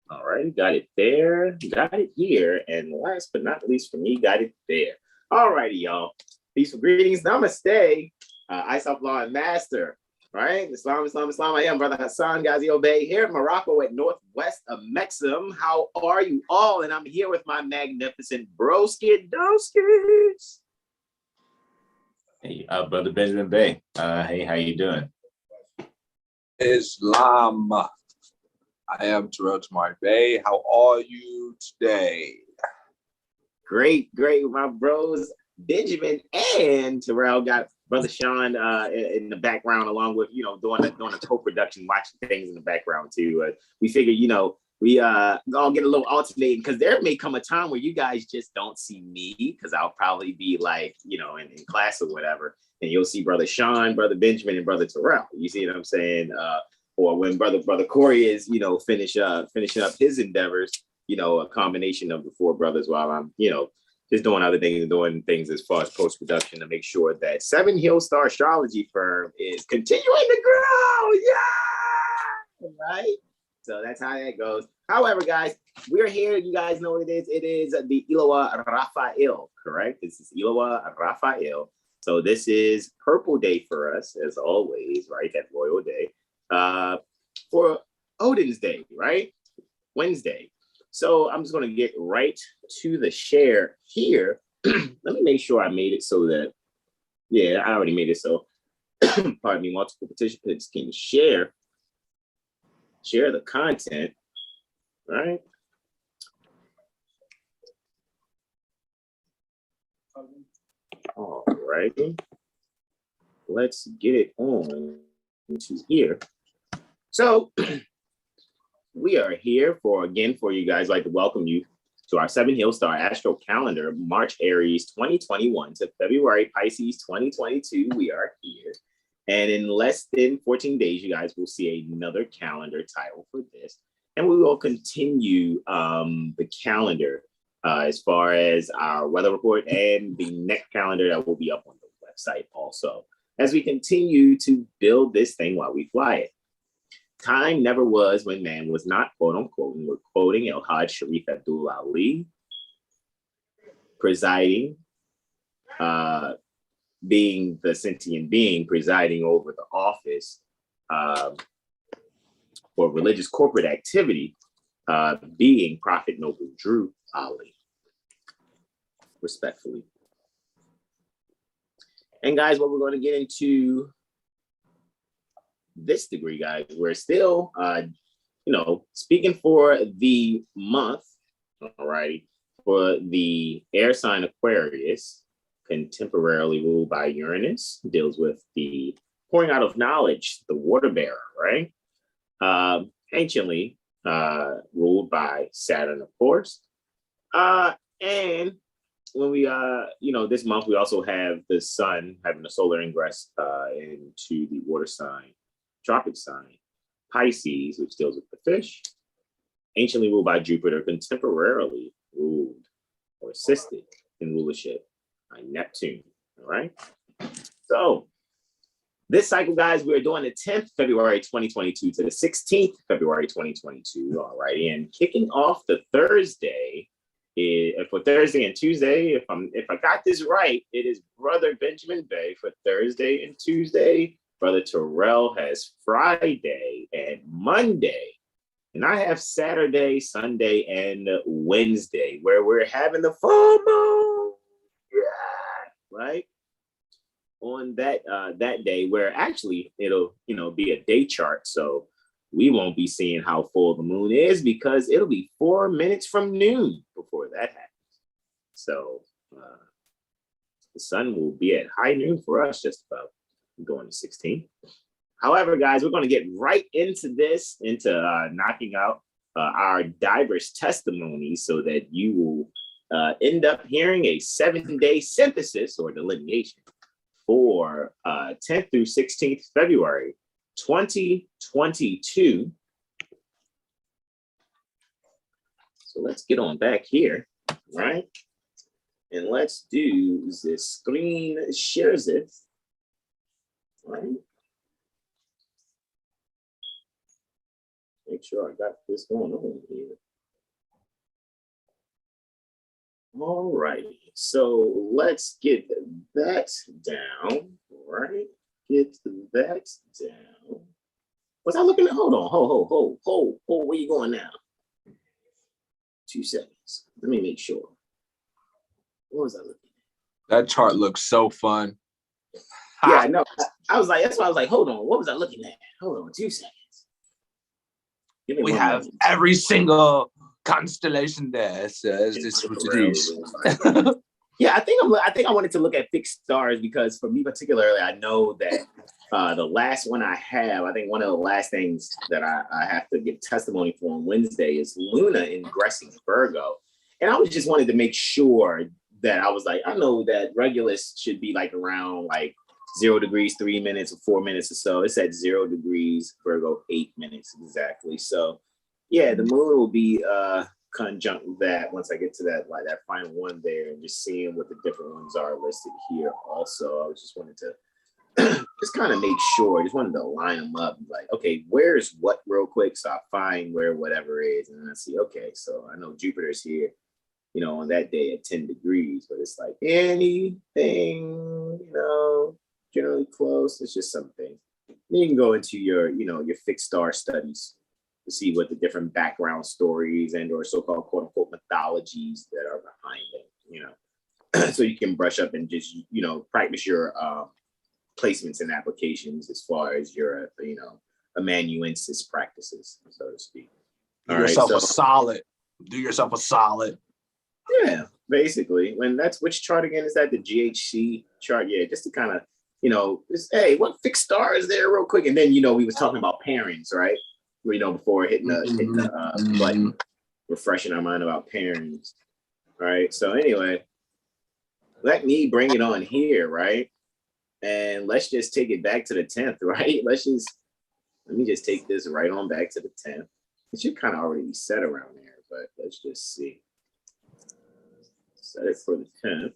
All right, got it there, got it here, and last but not least for me, got it there. All righty, y'all. Peaceful greetings, namaste. Isaf Law and Master, right? Islam, Islam, Islam. I am Brother Hasan Ghaziel Bey here in Morocco at northwest of Mexim. How are you all? And I'm here with my magnificent broski doskis. Hey, Brother Benjamin Bey. Hey, how you doing? Islam. I am Terrell Tamari Bey. How are you today? Great, my bros. Benjamin and Terrell got Brother Sean in the background, along with doing a co-production, watching things in the background too. We figured we all get a little alternating because there may come a time where you guys just don't see me because I'll probably be like in class or whatever, and you'll see Brother Sean, Brother Benjamin, and Brother Terrell. You see what I'm saying? Or when brother Corey is finishing up his endeavors, a combination of the four brothers while I'm just doing other things and doing things as far as post-production to make sure that 7 Hill Star Astrology Firm is continuing to grow. Yeah, right. So that's how that goes. However, guys, we're here. You guys know what it is. It is the Iloa Raphael, correct? This is Iloa Raphael. So this is purple day for us, as always, right? That royal day. For Odin's Day, right? Wednesday. So I'm just going to get right to the share here. Let me make sure I made it so that, yeah, I already made it so, pardon me, multiple participants can share the content, right? All righty. Let's get it on to here. So we are here for you guys. I'd like to welcome you to our 7 Hill Star Astro Calendar, March Aries 2021 to February Pisces 2022. We are here. And in less than 14 days, you guys will see another calendar title for this. And we will continue the calendar as far as our weather report and the next calendar that will be up on the website also, as we continue to build this thing while we fly it. Time never was when man was not, quote unquote, and we're quoting El Hajj Sharif Abdul Ali, presiding, being the sentient being presiding over the office for religious corporate activity, being Prophet Noble Drew Ali, respectfully. And guys, what we're going to get into this degree, guys, we're still, speaking for the month, all right, for the air sign Aquarius, contemporarily ruled by Uranus, deals with the pouring out of knowledge, the water bearer, right? Anciently ruled by Saturn, of course. And when we, this month, we also have the sun having a solar ingress into the water sign, tropic sign, Pisces, which deals with the fish, anciently ruled by Jupiter, contemporarily ruled or assisted in rulership by Neptune, all right? So this cycle, guys, we're doing the 10th February 2022 to the 16th February 2022, all right? And kicking off the Thursday, for Thursday and Tuesday, if I got this right, it is Brother Benjamin Bey for Thursday and Tuesday. Brother Terrell has Friday and Monday. And I have Saturday, Sunday, and Wednesday, where we're having the full moon. Yeah, right? On that day, where actually it'll be a day chart. So we won't be seeing how full the moon is because it'll be 4 minutes from noon before that happens. So the sun will be at high noon for us, just about going to 16. However, guys, we're going to get right into this, into knocking out our diverse testimonies so that you will end up hearing a 7-day synthesis or delineation for 10th through 16th February 2022. So let's get on back here, right? And let's do the screen shares it, right? Make sure I got this going on here. All righty, so let's get that down, right? Get that down. Was I looking at? Hold on, hold. Where you going now? 2 seconds. Let me make sure. What was I looking at? That chart looks so fun. Yeah, I know. I was like, that's why I was like, hold on. What was I looking at? Hold on, 2 seconds. Give me We one have moment. every single constellation there. Says this is what it is. Yeah, I think I wanted to look at fixed stars because for me particularly, I know that the last one I have, I think one of the last things that I have to give testimony for on Wednesday is Luna ingressing Virgo. And I was just wanted to make sure that I was like, I know that Regulus should be like around like 0 degrees, 3 minutes or 4 minutes or so. It's at 0 degrees, Virgo, 8 minutes exactly. So yeah, the moon will be conjunct with that once I get to that, like that final one there, and just seeing what the different ones are listed here. Also, I was just wanted to just kind of make sure, just wanted to line them up, like, okay, where's what real quick, so I find where whatever is, and then I see, okay, so I know Jupiter's here, you know, on that day at 10 degrees, but it's like anything, you know, generally close. It's just something. You can go into your, you know, your fixed star studies to see what the different background stories and or so-called quote unquote mythologies that are behind it, you know, so you can brush up and just, you know, practice your placements and applications as far as your, you know, amanuensis practices, so to speak. Do yourself a solid. Do yourself a solid. Yeah, basically. When that's which chart again is that? The GHC chart? Yeah, just to kind of, you know, just, hey, what fixed star is there real quick? And then, you know, we was talking about pairings, right? You know, before hitting the button, refreshing our mind about pairings. Right. So anyway, let me bring it on here, right? And let's just take it back to the 10th, right? Let me just take this right on back to the 10th. It should kind of already be set around there, but let's just see. Set it for the 10th.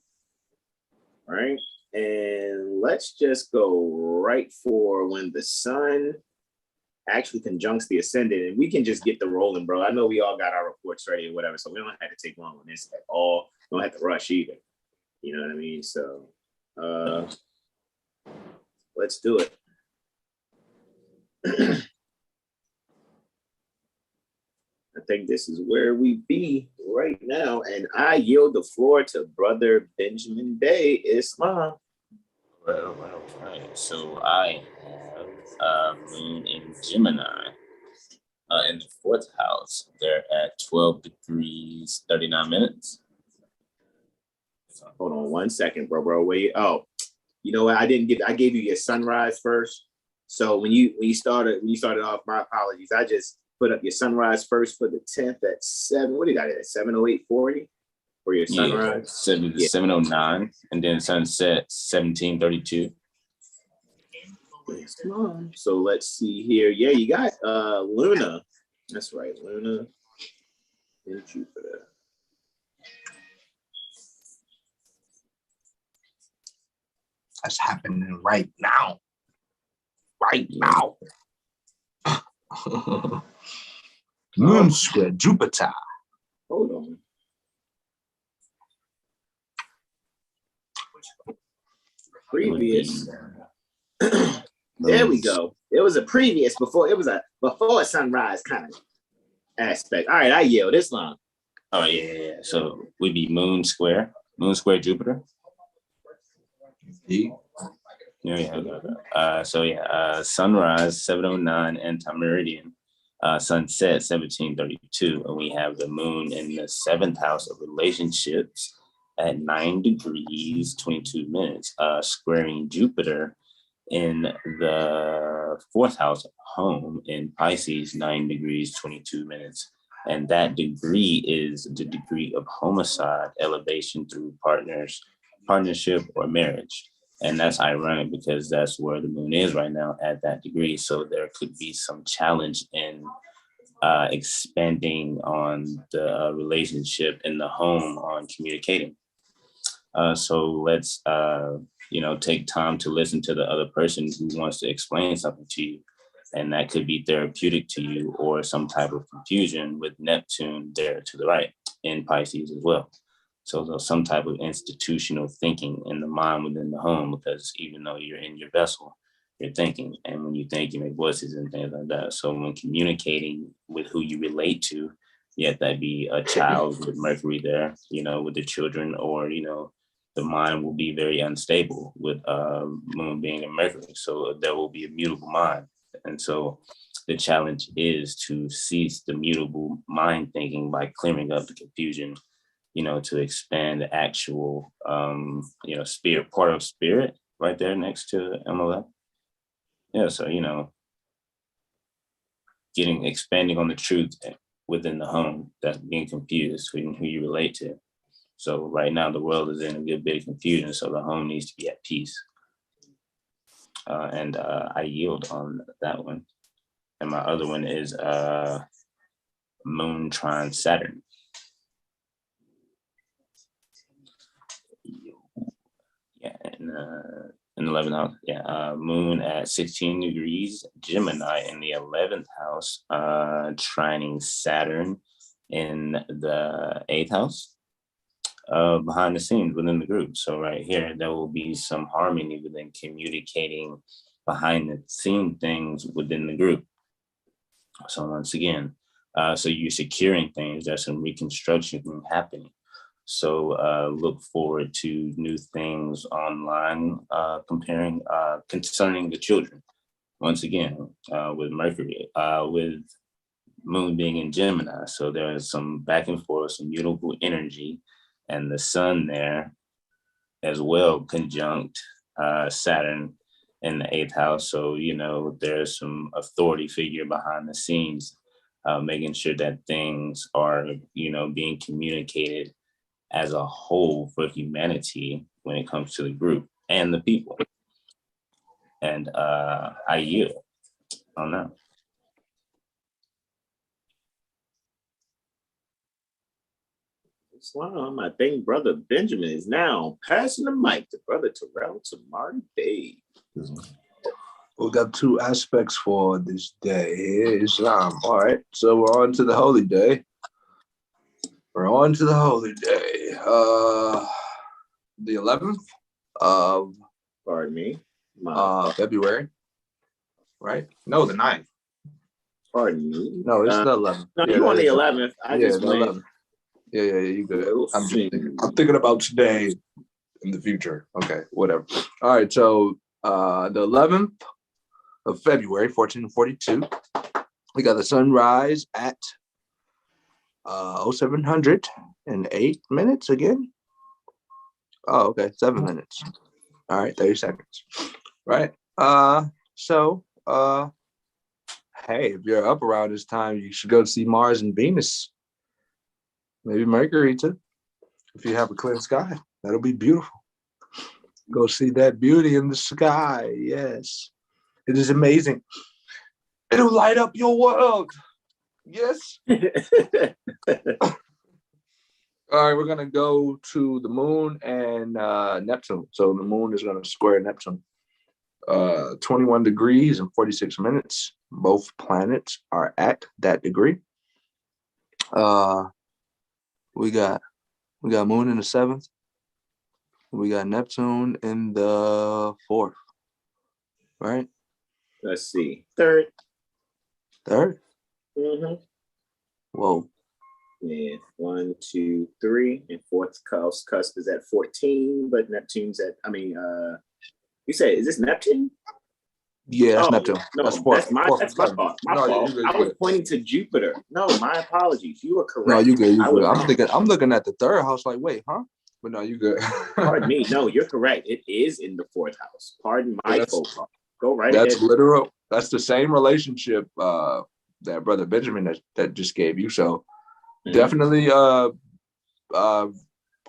All right. And let's just go right for when the sun actually conjuncts the ascendant, and we can just get the rolling, bro. I know we all got our reports ready or whatever, so we don't have to take long on this at all. We don't have to rush either. You know what I mean? So let's do it. I think this is where we be right now, and I yield the floor to Brother Benjamin Bey, Islam. Well, right. So I have moon in Gemini in the 4th house. They're at 12 degrees, 39 minutes. Hold on 1 second, bro. Wait. Oh, you know what? I gave you your sunrise first. So when you started off, my apologies. I just put up your sunrise first for the 10th at 7. What do you got at 7:08:40 for your sunrise? Yeah, 7:09, and then sunset 17:32. So let's see here. Yeah, you got Luna. That's right, Luna and Jupiter. That's happening right now. Right now. Moon square Jupiter. Hold on. Previous. There we go. It was a previous before. It was a before sunrise kind of aspect. All right, I yield this long. Oh yeah. So we'd be moon square Jupiter. Sunrise 7:09 and meridian. Sunset 17:32, and we have the moon in the 7th house of relationships at 9 degrees 22 minutes, squaring Jupiter in the 4th house of home in Pisces, 9 degrees 22 minutes. And that degree is the degree of homicide, elevation through partnership, or marriage. And that's ironic because that's where the moon is right now at that degree. So there could be some challenge in expanding on the relationship in the home, on communicating. So let's, take time to listen to the other person who wants to explain something to you. And that could be therapeutic to you or some type of confusion with Neptune there to the right in Pisces as well. So there's some type of institutional thinking in the mind within the home, because even though you're in your vessel, you're thinking. And when you think, you make voices and things like that. So when communicating with who you relate to, yet that be a child with Mercury there, with the children, or, the mind will be very unstable with Moon being in Mercury. So there will be a mutable mind. And so the challenge is to cease the mutable mind thinking by clearing up the confusion, to expand the actual, spirit, part of spirit right there next to MLF. Yeah, so, expanding on the truth within the home that's being confused between who you relate to. So right now the world is in a good bit of confusion, so the home needs to be at peace. And I yield on that one. And my other one is Moon trine Saturn. Yeah, in the 11th house. Yeah, Moon at 16 degrees Gemini in the 11th house, trining Saturn in the 8th house. Behind the scenes within the group. So right here, there will be some harmony within communicating behind the scene things within the group. So once again, so you're securing things, there's some reconstruction happening. So look forward to new things online, concerning the children. Once again, with Mercury, with Moon being in Gemini. So there is some back and forth, some mutable energy, and the sun there as well conjunct Saturn in the 8th house. So, there's some authority figure behind the scenes, making sure that things are, being communicated as a whole for humanity when it comes to the group and the people. And I yield on that. Islam, I think Brother Benjamin is now passing the mic to Brother Terrell Tamari Bey. We got two aspects for this day here, Islam. All right, so we're on to the holy day. The 11th of February, right? No, the 9th. Pardon me. No, it's the 11th. No, you on the 11th. I just went. 11th. Yeah, you good. I'm thinking about today in the future. Okay, whatever. All right, so the 11th of February, 1442, we got the sunrise at 0708 minutes again. Oh, okay, 7 minutes. All right, 30 seconds. Right. Hey, if you're up around this time, you should go see Mars and Venus. Maybe Mercury too. If you have a clear sky, that'll be beautiful. Go see that beauty in the sky. Yes, it is amazing. It'll light up your world. Yes. All right, we're gonna go to the moon and Neptune. So the moon is gonna square Neptune. 21 degrees and 46 minutes. Both planets are at that degree. We got moon in the 7th. We got Neptune in the 4th. Right? Let's see. 3rd. 3rd? Mm-hmm. Whoa. Yeah, 1, 2, 3, and 4th cusp is at 14, but Neptune's at. You say, is this Neptune? Yeah, that's Neptune. No, that's 4th. That's my fault. My fault. I was pointing to Jupiter. No, my apologies. You were correct. No, you good. I'm looking at the 3rd house. Like, wait, huh? But no, you good. Pardon me. No, you're correct. It is in the 4th house. Pardon my fault. Go right ahead. That's literal. That's the same relationship that Brother Benjamin that just gave you. So definitely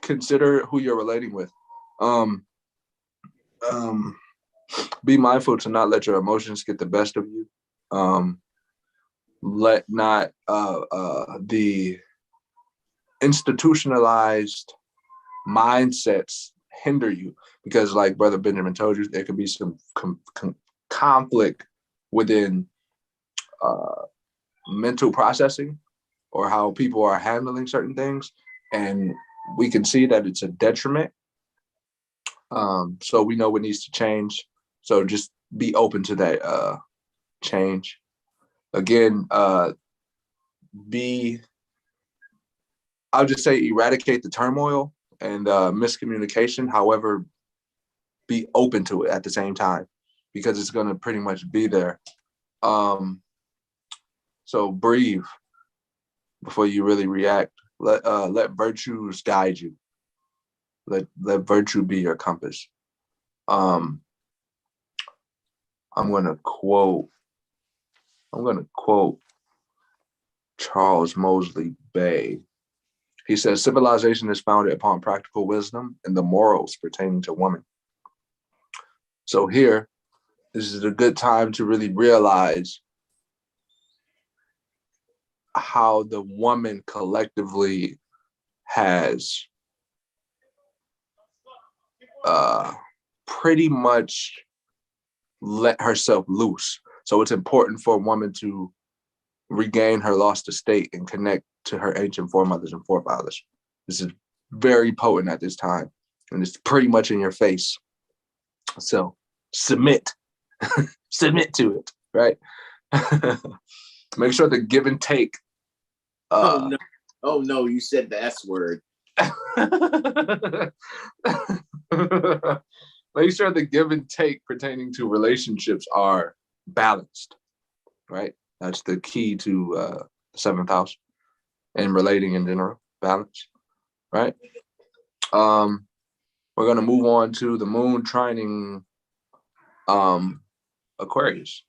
consider who you're relating with. Be mindful to not let your emotions get the best of you. Let not the institutionalized mindsets hinder you, because like Brother Benjamin told you, there could be some conflict within mental processing or how people are handling certain things. And we can see that it's a detriment. So we know what needs to change. So just be open to that change. Again, I'll just say eradicate the turmoil and miscommunication. However, be open to it at the same time because it's going to pretty much be there. So breathe before you really react. Let virtues guide you. Let virtue be your compass. I'm gonna quote Charles Mosley Bay. He says, civilization is founded upon practical wisdom and the morals pertaining to woman. So here, this is a good time to really realize how the woman collectively has pretty much let herself loose. So it's important for a woman to regain her lost estate and connect to her ancient foremothers and forefathers. This is very potent at this time, and it's pretty much in your face. So submit, submit to it, right? Make sure the give and take. Oh no, you said the S word. Make sure the give and take pertaining to relationships are balanced, right? That's the key to the seventh house and relating in general, balance, right? We're going to move on to the moon trining Aquarius.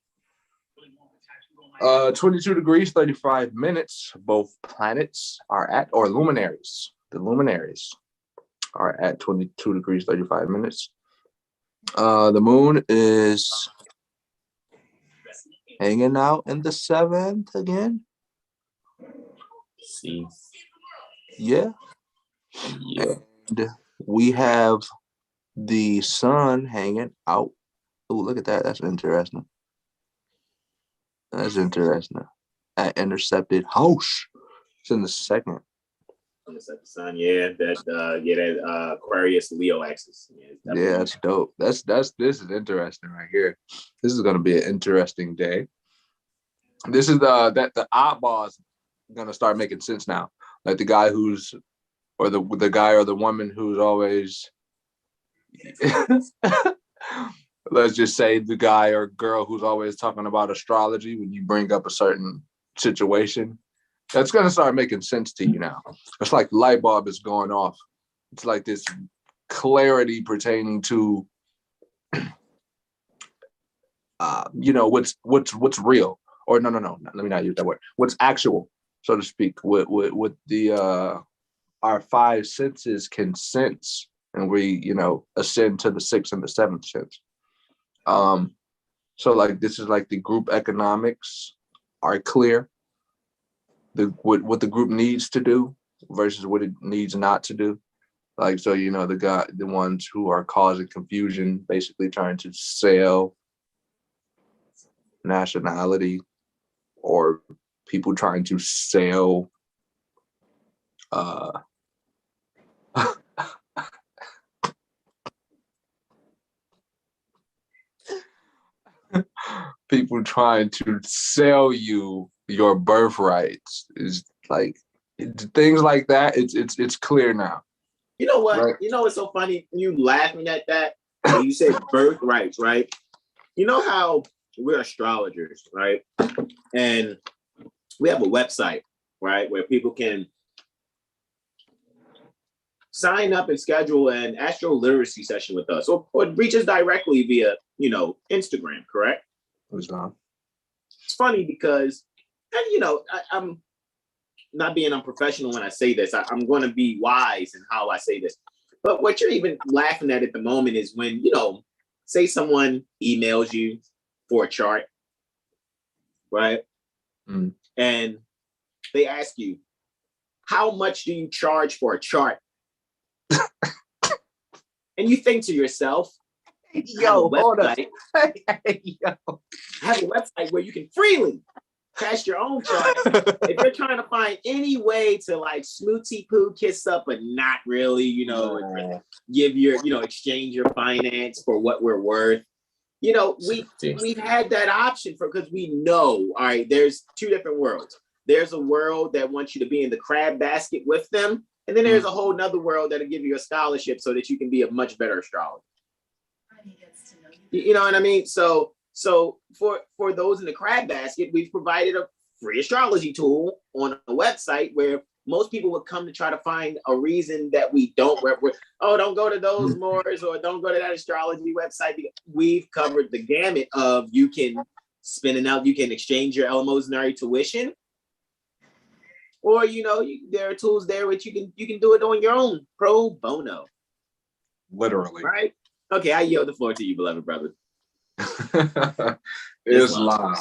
22 degrees, 35 minutes. Both planets are at, or luminaries, the luminaries are at 22 degrees, 35 minutes. The moon is hanging out in the 7th again. See. Yeah. Yeah. And we have the sun hanging out. Oh, look at that. That's interesting. That's interesting. At intercepted house. It's in the 2nd. On the second sun, that Aquarius Leo axis. Yeah, that's dope. This is interesting right here. This is gonna be an interesting day. This is the oddball is gonna start making sense now. Like the guy who's, or the guy or the woman who's always let's just say the guy or girl who's always talking about astrology when you bring up a certain situation. That's going to start making sense to you now. It's like the light bulb is going off. It's like this clarity pertaining to, what's real, or no. Let me not use that word. What's actual, so to speak. What the our 5 senses can sense, and we ascend to the 6th and the 7th sense. So like this is like the group economics are clear. What the group needs to do versus what it needs not to do. Like, so, the ones who are causing confusion, basically trying to sell nationality, or people trying to sell people trying to sell you your birthrights is like things like that. It's clear now. You know what? Right. You know what's so funny? You laughing at that. You said birthrights, right? You know how we're astrologers, right? And we have a website, right, where people can sign up and schedule an AstroLiteracy session with us, or reach us directly via, Instagram, correct? It's funny because, I'm not being unprofessional when I say this. I'm going to be wise in how I say this. But what you're even laughing at the moment is when, say someone emails you for a chart, right? Mm. And they ask you, how much do you charge for a chart? And you think to yourself, yo, hold up. I have a website where you can freely cast your own chart. If you're trying to find any way to like smooty poo kiss up, but not really, give your, exchange your finance for what we're worth. We've had that option because we know, all right, there's two different worlds. There's a world that wants you to be in the crab basket with them. And then there's a whole nother world that'll give you a scholarship so that you can be a much better astrologer. You know what I mean? So for those in the crab basket, we've provided a free astrology tool on a website where most people would come to try to find a reason that we don't don't go to those Moors or don't go to that astrology website. We've covered the gamut of you can exchange your eleemosynary tuition, or there are tools there which you can do it on your own pro bono. Literally. Right? Okay, I yield the floor to you, beloved brother. Islam.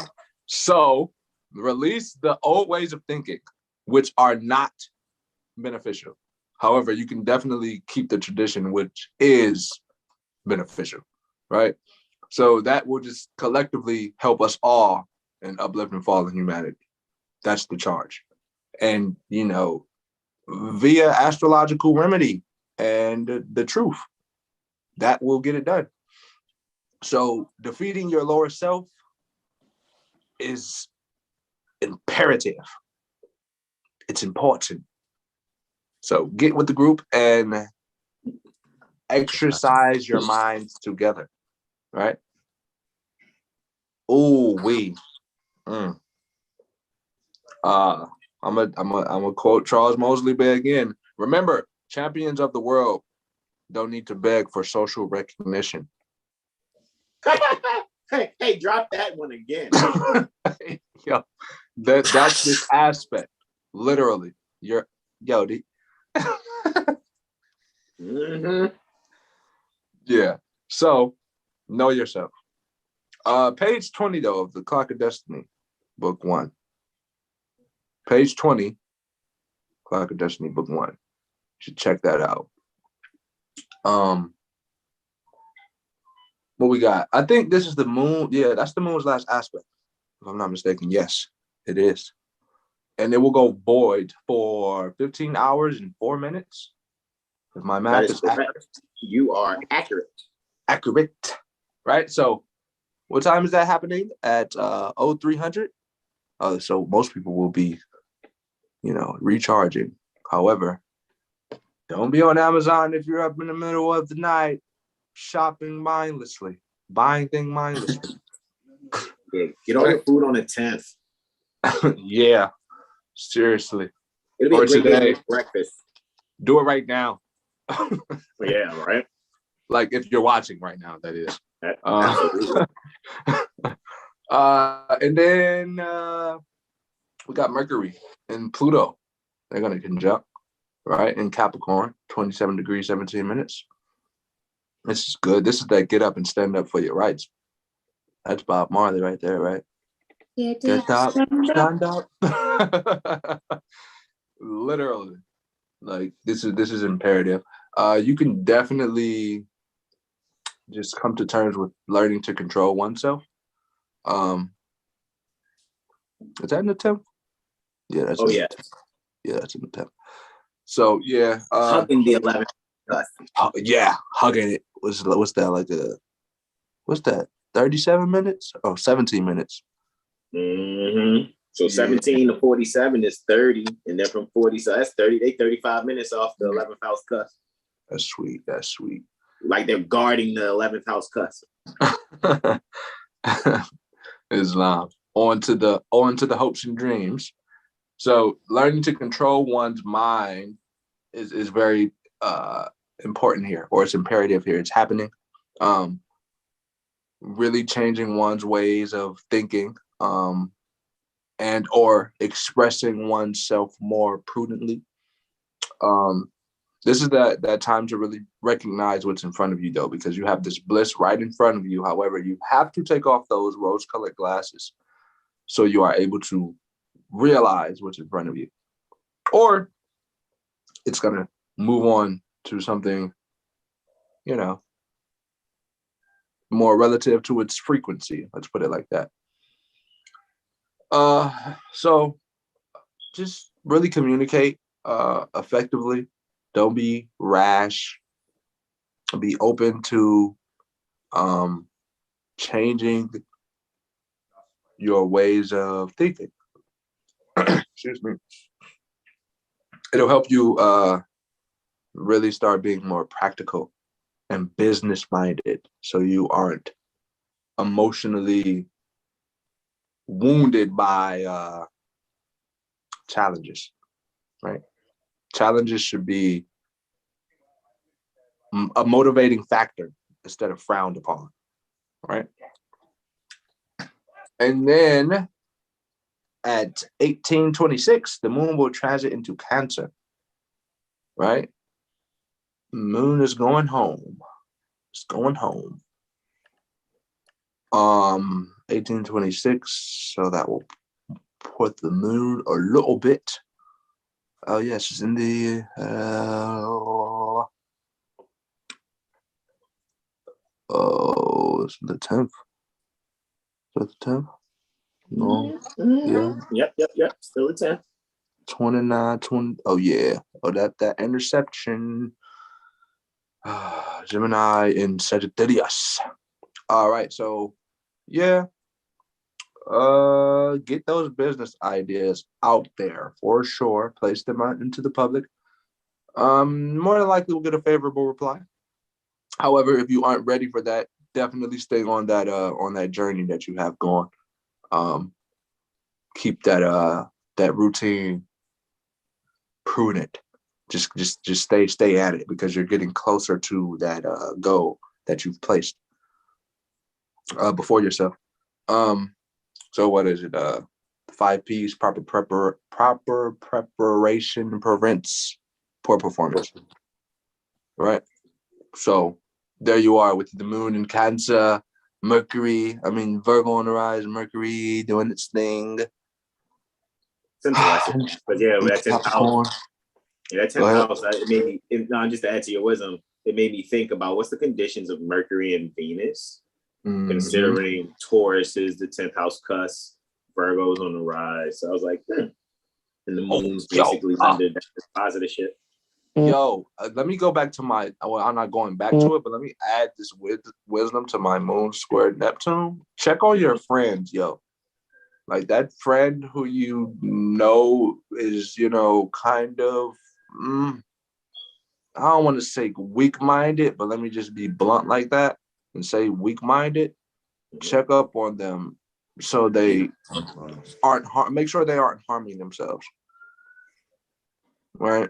So release the old ways of thinking, which are not beneficial. However, you can definitely keep the tradition, which is beneficial, right? So that will just collectively help us all in uplifting fallen humanity. That's the charge. And, via astrological remedy and the truth, that will get it done. So defeating your lower self is imperative. It's important. So get with the group and exercise your minds together, right? Oh, I'm a quote Charles Mosley Bey again. Remember, champions of the world don't need to beg for social recognition. Hey, drop that one again. Yo, that's this aspect. Literally. Yeah. So know yourself. Page 20 though of the Clock of Destiny, book 1. Page 20, Clock of Destiny, book 1. You should check that out. What we got? I think this is the moon. Yeah, that's the moon's last aspect, if I'm not mistaken. Yes, it is. And it will go void for 15 hours and 4 minutes. If my math is accurate. You are accurate. Accurate. Right? So what time is that happening? At 0300? So most people will be, recharging. However, don't be on Amazon if you're up in the middle of the night shopping mindlessly, buying things mindlessly. Yeah, get all your food on the 10th. Yeah, seriously. It'll be a great day for breakfast. Do it right now. Yeah, right. Like if you're watching right now, that is. Absolutely. And then we got Mercury and Pluto. They're going to conjunct, right? In Capricorn, 27 degrees, 17 minutes. This is good. This is that get up and stand up for your rights. That's Bob Marley right there, right? Get up, stand up. Literally. Like this is imperative. You can definitely just come to terms with learning to control oneself. Is that in the 10th? Yeah, that's yeah. Yeah, that's in the 10th. So yeah. Hugging the 11th. Yeah, hugging it. What's that like what's that? 37 minutes? Oh, 17 minutes. Mm-hmm. So 17 to 47 is 30, and then from 40, so that's 30. They 35 minutes off the 11th house cusp. That's sweet. That's sweet. Like they're guarding the 11th house cusp. Islam. On to the hopes and dreams. So learning to control one's mind is very important here, or it's imperative here. It's happening. Really changing one's ways of thinking, and or expressing oneself more prudently. This is that time to really recognize what's in front of you, though, because you have this bliss right in front of you. However, you have to take off those rose-colored glasses so you are able to realize what's in front of you. Or it's going to move on to something, more relative to its frequency. Let's put it like that. So just really communicate effectively. Don't be rash. Be open to changing your ways of thinking. Excuse me. It'll help you really start being more practical and business minded, so you aren't emotionally wounded by challenges, right? Challenges should be a motivating factor instead of frowned upon, right? And then at 1826, the moon will transit into Cancer, right? Moon is going home. It's going home. 1826, so that will put the moon a little bit. Oh yes, it's in the it's the 10th. Is that the 10th? No. Yep. Still a 10. 29, 20. Oh yeah. Oh, that interception. Gemini in Sagittarius. All right, so yeah. Get those business ideas out there for sure. Place them out into the public. More than likely we'll get a favorable reply. However, if you aren't ready for that, definitely stay on that journey that you have going. Keep that routine prudent. Just stay at it, because you're getting closer to that goal that you've placed before yourself. So what is it? 5 P's, proper preparation prevents poor performance. Right? So there you are with the moon in Cancer, Virgo on the rise, Mercury doing its thing. It's interesting. But yeah, that 10th house. Yeah, that 10th house, it made me, just to add to your wisdom, it made me think about what's the conditions of Mercury and Venus, considering Taurus is the 10th house cusp, Virgo's on the rise. So I was like, and the moon's basically under that positive shit. Yo, let me go back to I'm not going back to it, but let me add this wisdom to my moon squared Neptune. Check on your friends, yo. Like that friend who you know is, kind of, I don't want to say weak-minded, but let me just be blunt like that and say weak-minded. Check up on them so they make sure they aren't harming themselves. Right?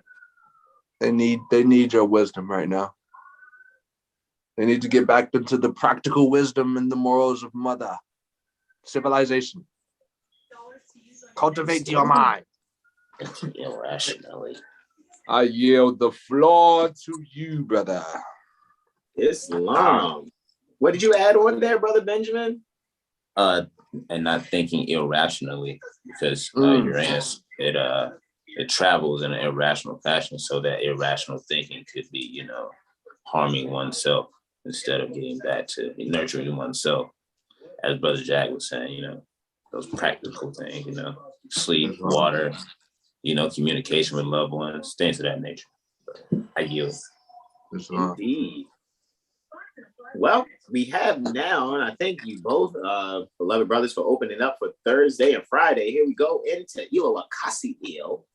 They need your wisdom right now. They need to get back into the practical wisdom and the morals of mother civilization. Cultivate your mind. Irrationally. I yield the floor to you, brother. Islam. What did you add on there, Brother Benjamin? And not thinking irrationally, because Uranus, it travels in an irrational fashion, so that irrational thinking could be, harming oneself instead of getting back to nurturing oneself. As Brother Jack was saying, those practical things, sleep, water, communication with loved ones, things of that nature. I yield. Indeed. Well, we have now, and I thank you both, beloved brothers, for opening up for Thursday and Friday. Here we go into Iolakasi-Il.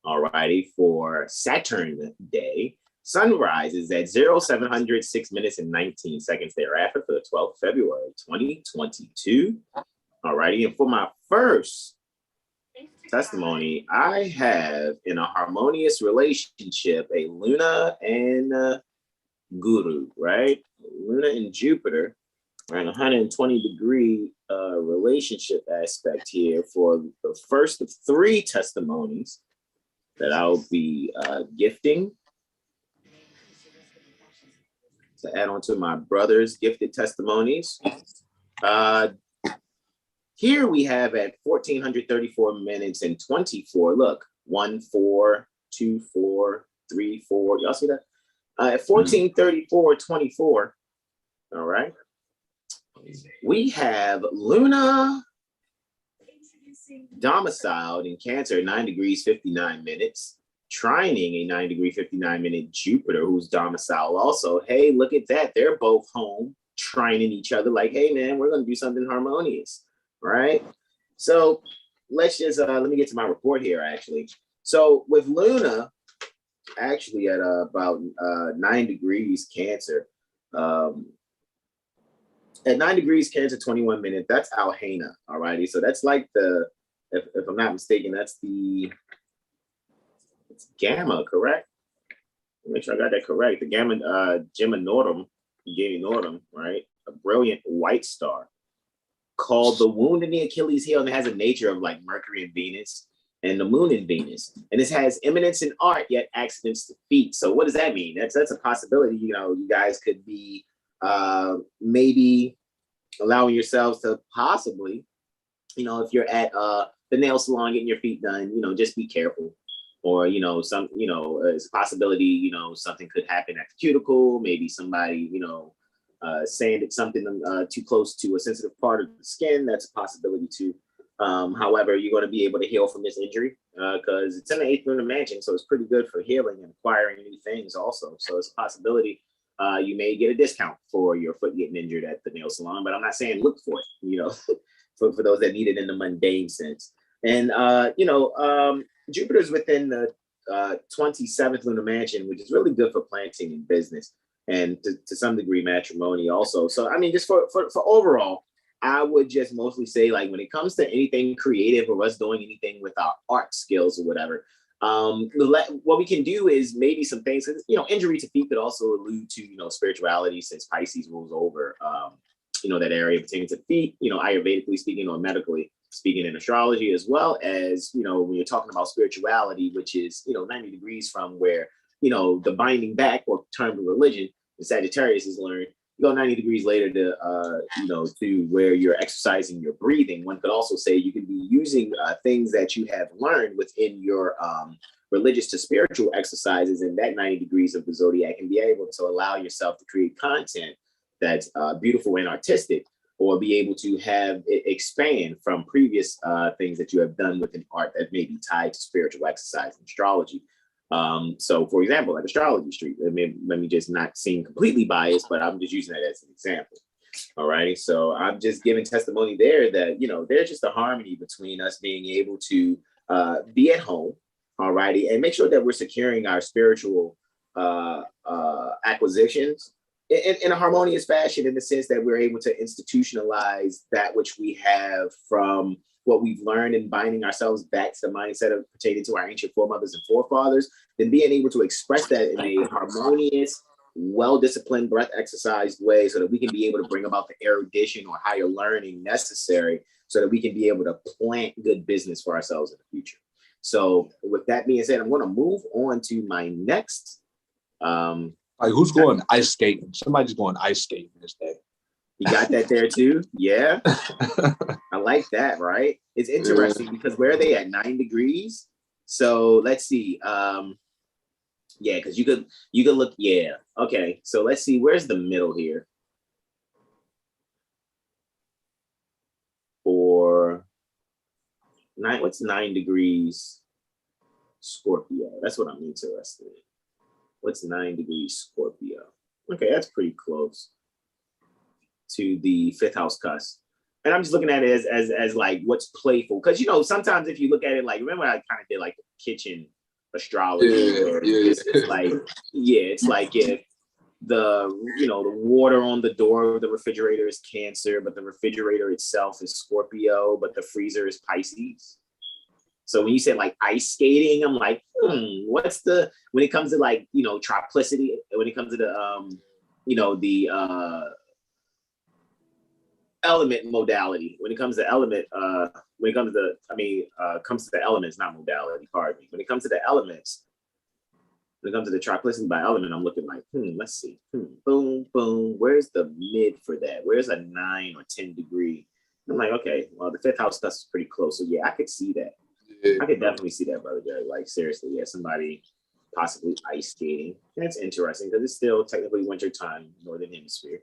All righty, for Saturn Day. Sunrise is at 0700 6 minutes and 19 seconds thereafter for the 12th February 2022. All righty, and for my first testimony, I have in a harmonious relationship a Luna and Guru, right? Luna and Jupiter are in a 120-degree relationship aspect here for the first of 3 testimonies that I'll be gifting to add on to my brother's gifted testimonies. Here we have at 1434 minutes and 24. Look, 1, 4, 2, 4, 3, 4. Y'all see that? At 1434:24. All right. We have Luna domiciled in Cancer at 9 degrees 59 minutes, trining a 9 degree 59 minute Jupiter, who's domiciled also. Hey, look at that. They're both home, trining each other like, hey, man, we're going to do something harmonious, right? So let's just, let me get to my report here, actually. So with Luna, actually at about 9 degrees Cancer, at 9 degrees Cancer, 21 minutes, that's Alhena, all righty? So that's like the, if I'm not mistaken, that's the, it's Gamma, correct? Make sure I got that correct. The Gamma Gemma Nordum, right? A brilliant white star called the wound in the Achilles heel, and it has a nature of like Mercury and Venus and the moon in Venus. And this has eminence in art, yet accidents to feet. So what does that mean? That's a possibility. You know, you guys could be maybe allowing yourselves to possibly, you know, if you're at the nail salon getting your feet done, you know, just be careful. Or, you know, some, you know, it's a possibility, you know, something could happen at the cuticle. Maybe somebody, you know, sanded something too close to a sensitive part of the skin. That's a possibility too. However, you're going to be able to heal from this injury because it's in the 8th lunar mansion. So it's pretty good for healing and acquiring new things also. So it's a possibility you may get a discount for your foot getting injured at the nail salon, but I'm not saying look for it, you know, for those that need it in the mundane sense. And, you know, Jupiter's within the 27th lunar mansion, which is really good for planting and business and to some degree matrimony also. So, I mean, just for overall, I would just mostly say, like, when it comes to anything creative or us doing anything with our art skills or whatever, what we can do is maybe some things, you know, injury to feet could also allude to, you know, spirituality, since Pisces rules over, you know, that area pertaining to feet, you know, Ayurvedically speaking or medically speaking in astrology, as well as, you know, when you're talking about spirituality, which is, you know, 90 degrees from where, you know, the binding back or term of religion, the Sagittarius is learned. You go 90 degrees later to, you know, to where you're exercising your breathing. One could also say you can be using things that you have learned within your religious to spiritual exercises in that 90 degrees of the zodiac, and be able to allow yourself to create content that's beautiful and artistic, or be able to have it expand from previous things that you have done within art that may be tied to spiritual exercise and astrology. So for example, like Astrology Street, let me just not seem completely biased, but I'm just using that as an example. All righty. So I'm just giving testimony there that, you know, there's just a harmony between us being able to be at home. All righty. And make sure that we're securing our spiritual acquisitions in a harmonious fashion, in the sense that we're able to institutionalize that which we have from what we've learned, and binding ourselves back to the mindset of pertaining to our ancient foremothers and forefathers, then being able to express that in a harmonious, well-disciplined, breath exercised way, so that we can be able to bring about the erudition or higher learning necessary so that we can be able to plant good business for ourselves in the future. So with that being said, I'm going to move on to my next. Like, who's going ice skating? Somebody's going ice skating this day. You got that there too? Yeah. I like that, right? It's interesting because where are they at? 9 degrees? So let's see. Yeah, because you could look, yeah. Okay, so let's see, where's the middle here? For 9, what's 9 degrees Scorpio? That's what I'm interested in. What's 9 degrees Scorpio? Okay, that's pretty close to the 5th house cusp. And I'm just looking at it as like what's playful. Because, you know, sometimes if you look at it, like, remember I kind of did like kitchen astrology. It's like, yeah, it's like if the, you know, the water on the door of the refrigerator is Cancer, but the refrigerator itself is Scorpio, but the freezer is Pisces. So when you said like ice skating, I'm like, what's the, when it comes to like, you know, triplicity, when it comes to the, you know, the element modality, when it comes to element, when it comes to the, comes to the elements, not modality, pardon me. When it comes to the elements, when it comes to the triplicity by element, I'm looking like, let's see, boom, boom. Where's the mid for that? Where's a 9 or 10 degree? I'm like, okay, well, the 5th house stuff is pretty close. So yeah, I could see that. I could definitely see that, Brother Jerry. Like, seriously, yeah, somebody possibly ice skating. And it's interesting because it's still technically winter time, Northern Hemisphere.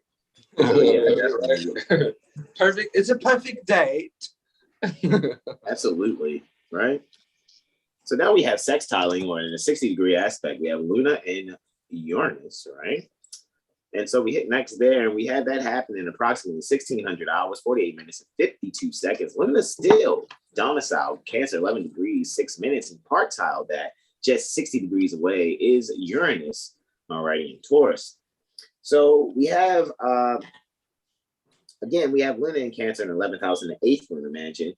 So, yeah, perfect. It's a perfect date. Absolutely, right? So now we have sextiling, or in a 60-degree aspect, we have Luna and Uranus, right? And so we hit next there, and we had that happen in approximately 1600 hours, 48 minutes, and 52 seconds. Luna still domiciled Cancer, 11 degrees, 6 minutes, and partile that just 60 degrees away is Uranus, all right, in Taurus. So we have, again, we have Luna in Cancer in 11th house in the 8th lunar mansion,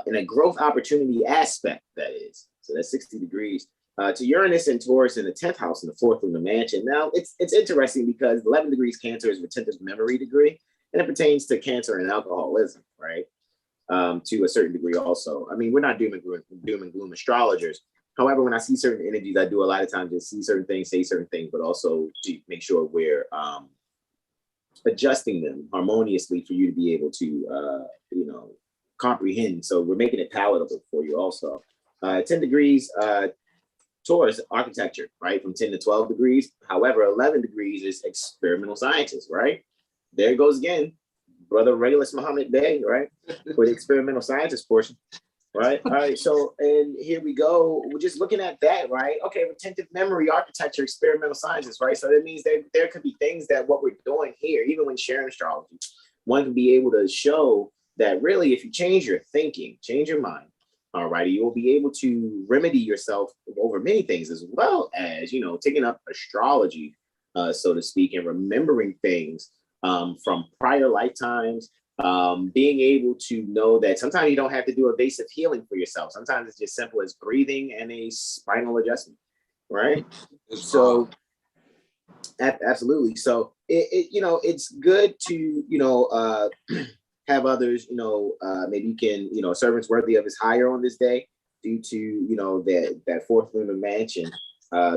in a growth opportunity aspect, that is. So that's 60 degrees. To Uranus and Taurus in the 10th house in the 4th lunar mansion. Now, it's interesting because 11 degrees Cancer is retentive memory degree, and it pertains to cancer and alcoholism, right? To a certain degree also. I mean, we're not doom and gloom astrologers. However, when I see certain energies, I do a lot of times just see certain things, say certain things, but also to make sure we're adjusting them harmoniously for you to be able to, comprehend. So we're making it palatable for you also. 10 degrees, Taurus architecture, right? From 10 to 12 degrees. However, 11 degrees is experimental sciences, right? There it goes again. Brother Regulus Muhammad Bey, right? For the experimental sciences portion, right? All right, so, and here we go. We're just looking at that, right? Okay, retentive memory, architecture, experimental sciences, right? So that means that there could be things that what we're doing here, even when sharing astrology, one can be able to show that really, if you change your thinking, change your mind, all right, you will be able to remedy yourself over many things, as well as, taking up astrology, so to speak, and remembering things from prior lifetimes, being able to know that sometimes you don't have to do evasive healing for yourself. Sometimes it's just simple as breathing and a spinal adjustment, right? So absolutely. So it's good to, have others, maybe you can, servants worthy of his hire on this day due to, that fourth lunar mansion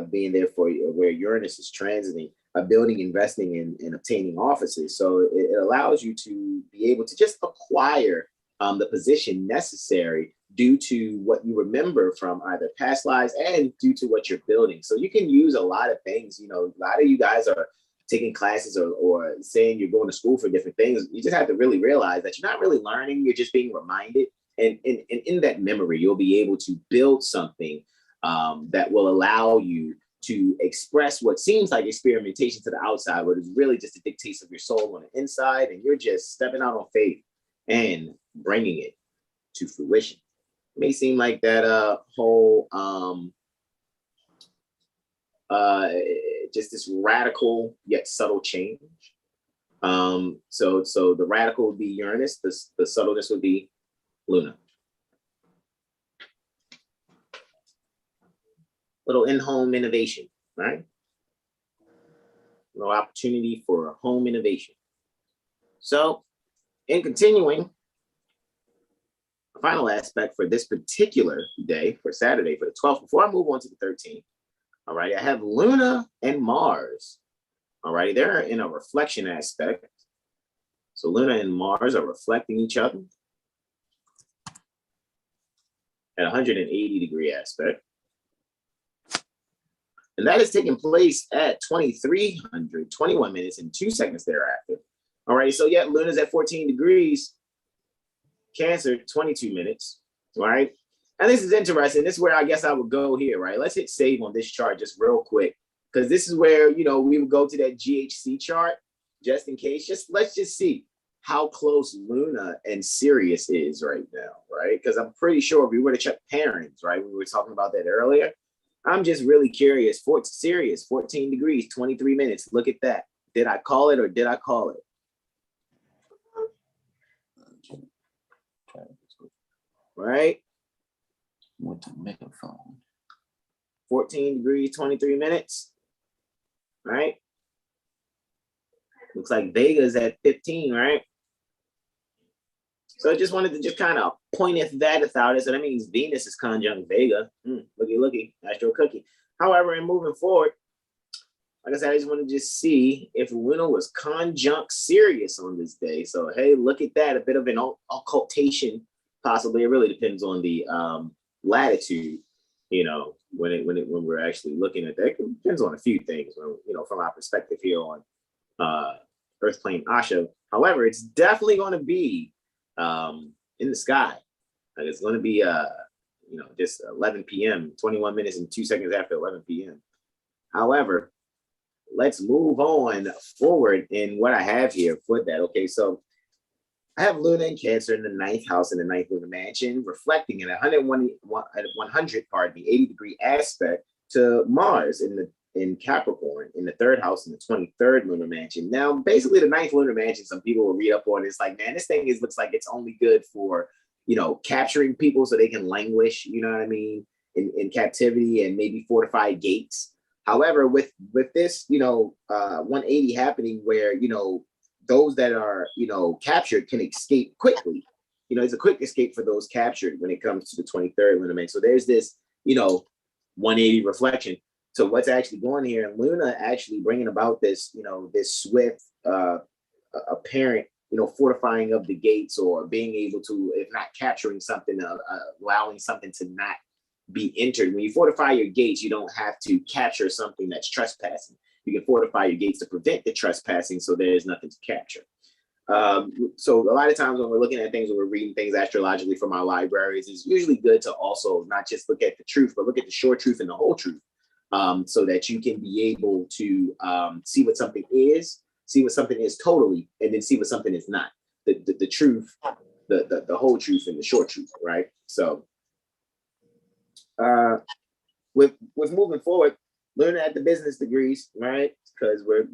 being there for you, where Uranus is transiting, building, investing in obtaining offices. So it allows you to be able to just acquire the position necessary due to what you remember from either past lives and due to what you're building. So you can use a lot of things. A lot of you guys are taking classes or saying you're going to school for different things. You just have to really realize that you're not really learning, you're just being reminded. And in that memory, you'll be able to build something that will allow you to express what seems like experimentation to the outside, but it's really just the dictates of your soul on the inside. And you're just stepping out on faith and bringing it to fruition. It may seem like that whole just this radical yet subtle change. So the radical would be Uranus, the subtleness would be Luna. Little in-home innovation, right? Little opportunity for home innovation. So, in continuing, the final aspect for this particular day, for Saturday, for the 12th, before I move on to the 13th, all right, I have Luna and Mars. All right, they're in a reflection aspect. So Luna and Mars are reflecting each other at 180-degree aspect. And that is taking place at 2300, 21 minutes and 2 seconds thereafter. All right, so yeah, Luna's at 14 degrees, Cancer, 22 minutes, all right? And this is interesting. This is where I guess I would go here, right? Let's hit save on this chart just real quick, because this is where, we would go to that GHC chart just in case. Let's just see how close Luna and Sirius is right now, right? Because I'm pretty sure if we were to check parents, right? We were talking about that earlier. I'm just really curious. Sirius, 14 degrees, 23 minutes. Look at that. Did I call it or did I call it? Right? Went to megaphone. 14 degrees, 23 minutes. Right? Looks like Vega's at 15, right? So I just wanted to just kind of point at that out. So that means Venus is conjunct Vega. Looky, Astro Cookie. However, in moving forward, like I said, I just wanted to just see if Luna was conjunct Sirius on this day. So, hey, look at that. A bit of an occultation, possibly. It really depends on the latitude, when we're actually looking at that. It depends on a few things, from our perspective here on Earth plane Asha. However, it's definitely going to be in the sky, And it's going to be, just 11 p.m., 21 minutes and 2 seconds after 11 p.m. However, let's move on forward in what I have here for that. Okay, so I have Luna in Cancer in the 9th house in the 9th lunar mansion, reflecting in 80-degree aspect to Mars in Capricorn in the 3rd house in the 23rd lunar mansion. Now, basically, the 9th lunar mansion, some people will read up on. It's like, man, this thing looks like it's only good for, capturing people so they can languish, you know what I mean, in captivity and maybe fortify gates. However, with this, 180 happening where, those that are, captured can escape quickly. It's a quick escape for those captured when it comes to the 23rd lunar mansion. So there's this, 180 reflection. So what's actually going here, and Luna actually bringing about this, this swift, apparent, fortifying of the gates, or being able to, if not capturing something, allowing something to not be entered. When you fortify your gates, you don't have to capture something that's trespassing. You can fortify your gates to prevent the trespassing, so there's nothing to capture. So a lot of times when we're looking at things, when we're reading things astrologically from our libraries, it's usually good to also not just look at the truth, but look at the short truth and the whole truth, so that you can be able to see what something is, see what something is totally, and then see what something is not. The truth, the whole truth and the short truth, right? So with moving forward, learning at the business degrees, right? Because we're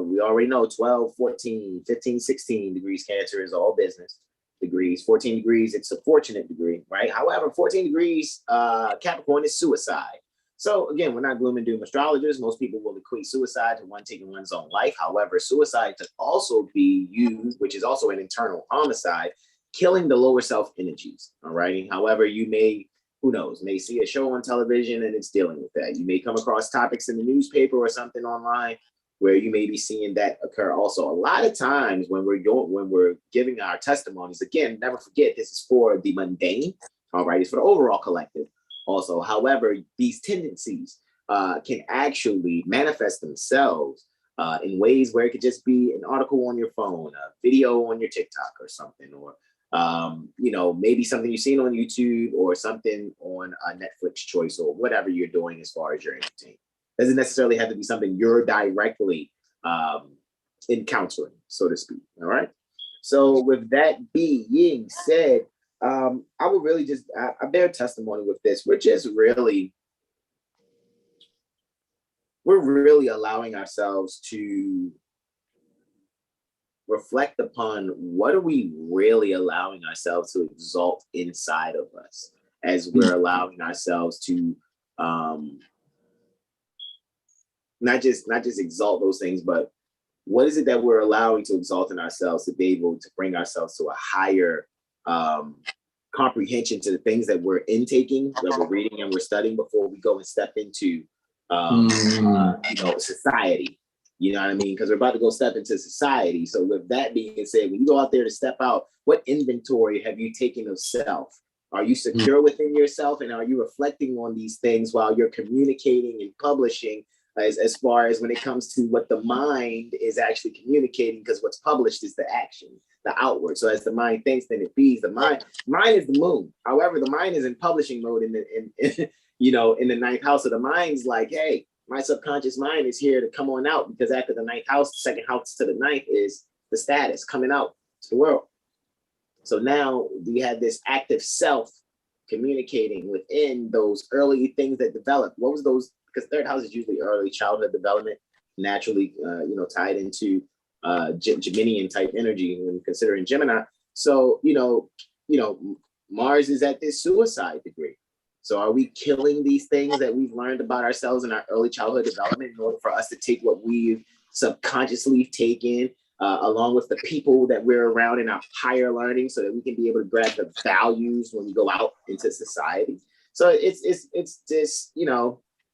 we already know 12, 14, 15, 16 degrees Cancer is all business degrees. 14 degrees, it's a fortunate degree, right? However, 14 degrees Capricorn is suicide. So again, we're not gloom and doom astrologers. Most people will equate suicide to one taking one's own life. However, suicide could also be used, which is also an internal homicide, killing the lower self energies. All right. However, you may, who knows, may see a show on television and it's dealing with that. You may come across topics in the newspaper or something online where you may be seeing that occur also. A lot of times when we're giving our testimonies, again, never forget, this is for the mundane. All right. It's for the overall collective. Also, however, these tendencies can actually manifest themselves in ways where it could just be an article on your phone, a video on your TikTok or something, or maybe something you've seen on YouTube or something on a Netflix choice or whatever you're doing as far as your entertainment. Doesn't necessarily have to be something you're directly encountering, so to speak. All right. So with that being said, I would really just, I bear testimony with this. We're really allowing ourselves to reflect upon what are we really allowing ourselves to exalt inside of us as we're allowing ourselves to not just exalt those things, but what is it that we're allowing to exalt in ourselves to be able to bring ourselves to a higher comprehension to the things that we're intaking, that we're reading and we're studying before we go and step into society. You know what I mean? Because we're about to go step into society. So with that being said, when you go out there to step out, what inventory have you taken of self? Are you secure within yourself? And are you reflecting on these things while you're communicating and publishing as far as when it comes to what the mind is actually communicating? Because what's published is the action, the outward. So as the mind thinks, then it feeds. The mind is the moon. However, the mind is in publishing mode in the 9th house. So the mind's like, hey, my subconscious mind is here to come on out, because after the 9th house, the 2nd house to the 9th is the status coming out to the world. So now we have this active self communicating within those early things that develop. What was those? Because 3rd house is usually early childhood development, naturally, tied into Geminian type energy when considering Gemini. So, Mars is at this suicide degree. So are we killing these things that we've learned about ourselves in our early childhood development in order for us to take what we've subconsciously taken along with the people that we're around in our higher learning, so that we can be able to grab the values when we go out into society? So it's just,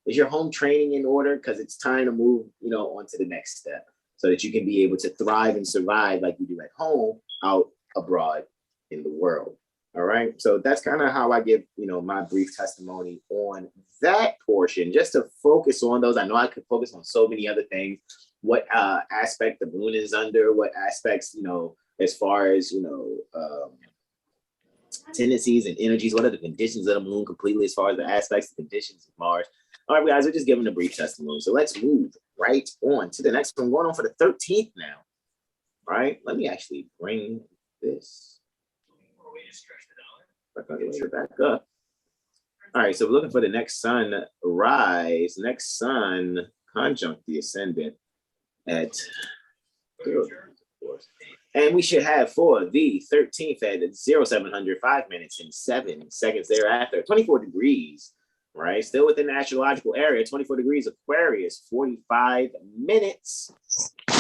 is your home training in order? Because it's time to move, on to the next step, so that you can be able to thrive and survive like you do at home, out abroad in the world. All right. So that's kind of how I give, my brief testimony on that portion, just to focus on those. I know I could focus on so many other things. What aspect the moon is under, what aspects, as far as, tendencies and energies. What are the conditions of the moon completely as far as the aspects, the conditions of Mars? All right, guys, we're just giving a brief testimony. So let's move right on to the next one. Going on for the 13th now. All right, let me actually bring this back up. All right, so we're looking for the next sun rise, next sun conjunct the ascendant at 0, and we should have for the 13th at 0700, 5 minutes and 7 seconds thereafter, 24 degrees, right? Still within the astrological area, 24 degrees Aquarius, 45 minutes,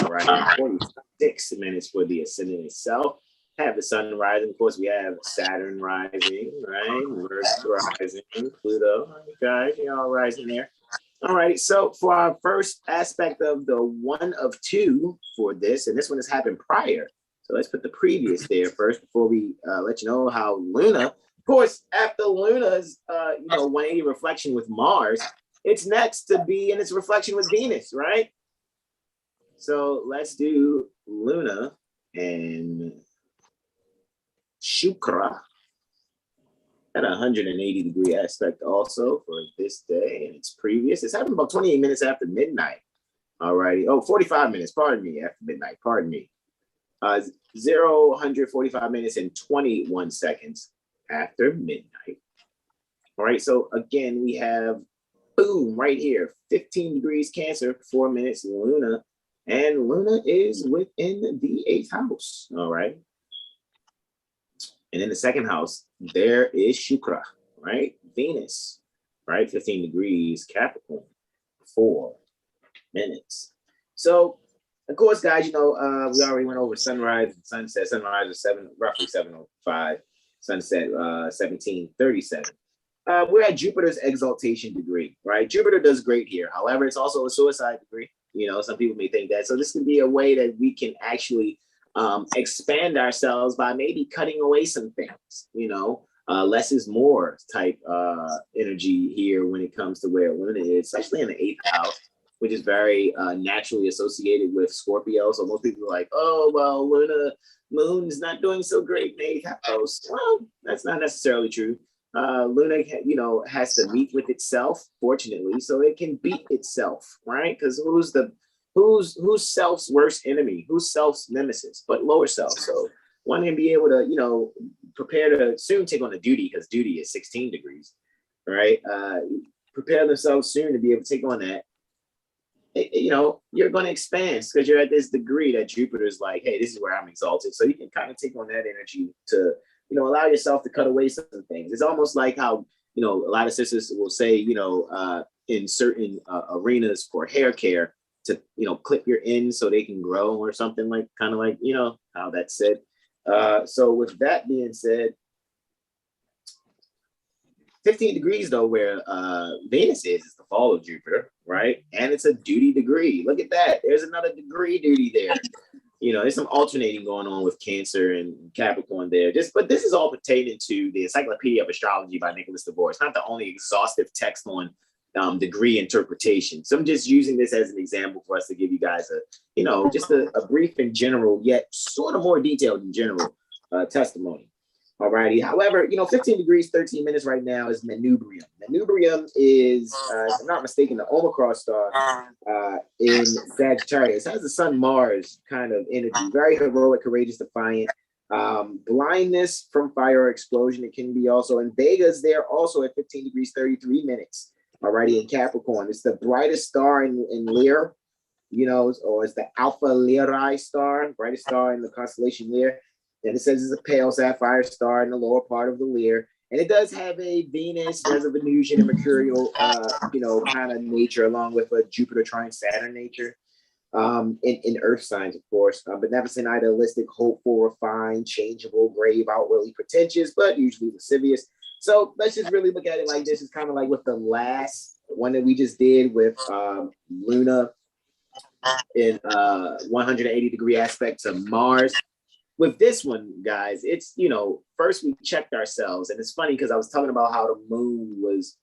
all right, 46 minutes for the ascendant itself. Have the sun rising. Of course, we have Saturn rising, right? Mercury rising, Pluto. Okay, you're all rising there. All right, so for our first aspect of the 1 of 2 for this, and this one has happened prior. So let's put the previous there first before we let you know how Luna, of course, after Luna's 180 reflection with Mars, it's next to be in its reflection with Venus, right? So let's do Luna and Shukra at 180 degree aspect also for this day, and it's previous. It's happened about 28 minutes after midnight. All righty. Oh, 45 minutes, pardon me, after midnight, pardon me. 145 minutes and 21 seconds after midnight. All right, so again, we have, boom, right here, 15 degrees Cancer, 4 minutes Luna, and Luna is within the 8th house, all right? And in the 2nd house, there is Shukra, right? Venus, right? 15 degrees Capricorn, 4 minutes. So, of course, guys, we already went over sunrise and sunset. Sunrise is roughly 7:05. Sunset 17:37. We're at Jupiter's exaltation degree, right? Jupiter does great here. However, it's also a suicide degree. Some people may think that. So this can be a way that we can actually expand ourselves by maybe cutting away some things, less is more type energy here when it comes to where Luna is, especially in the 8th house, which is very naturally associated with Scorpio. So most people are like, oh, well, moon's not doing so great in the 8th house. Well, that's not necessarily true. Luna, has to meet with itself, fortunately, so it can beat itself, right? Because who's self's worst enemy? Who's self's nemesis? But lower self. So one can be able to, prepare to soon take on the duty, because duty is 16 degrees, right? Prepare themselves soon to be able to take on that. You're going to expand because you're at this degree that Jupiter's like, hey, this is where I'm exalted. So you can kind of take on that energy to, allow yourself to cut away some things. It's almost like how, a lot of sisters will say, in certain arenas for hair care to, clip your ends so they can grow or something like, kind of like, how that's said. So with that being said, 15 degrees though, where Venus is the fall of Jupiter, right? And it's a duty degree. Look at that. There's another degree duty there. There's some alternating going on with Cancer and Capricorn there. But this is all pertaining to the Encyclopedia of Astrology by Nicholas DeVore. It's not the only exhaustive text on degree interpretation. So I'm just using this as an example for us to give you guys just a brief and general, yet sort of more detailed in general testimony. All righty. However, 15 degrees, 13 minutes right now is Manubrium. Manubrium is, if I'm not mistaken, the Omicron star in Sagittarius. It has the Sun Mars kind of energy, very heroic, courageous, defiant. Blindness from fire or explosion. It can be also in Vega's there also at 15 degrees, 33 minutes. All righty, in Capricorn. It's the brightest star in Lear, or it's the Alpha Lyrae star, brightest star in the constellation Lear. And it says it's a pale sapphire star in the lower part of the Lear. And it does have a Venus, there's a Venusian and Mercurial, kind of nature, along with a Jupiter trine Saturn nature in Earth signs, of course. Beneficent, idealistic, hopeful, refined, changeable, grave, outwardly pretentious, but usually lascivious. So let's just really look at it like this. It's kind of like with the last one that we just did with Luna in 180 degree aspect to Mars. With this one, guys, it's, first we checked ourselves. And it's funny because I was talking about how the moon was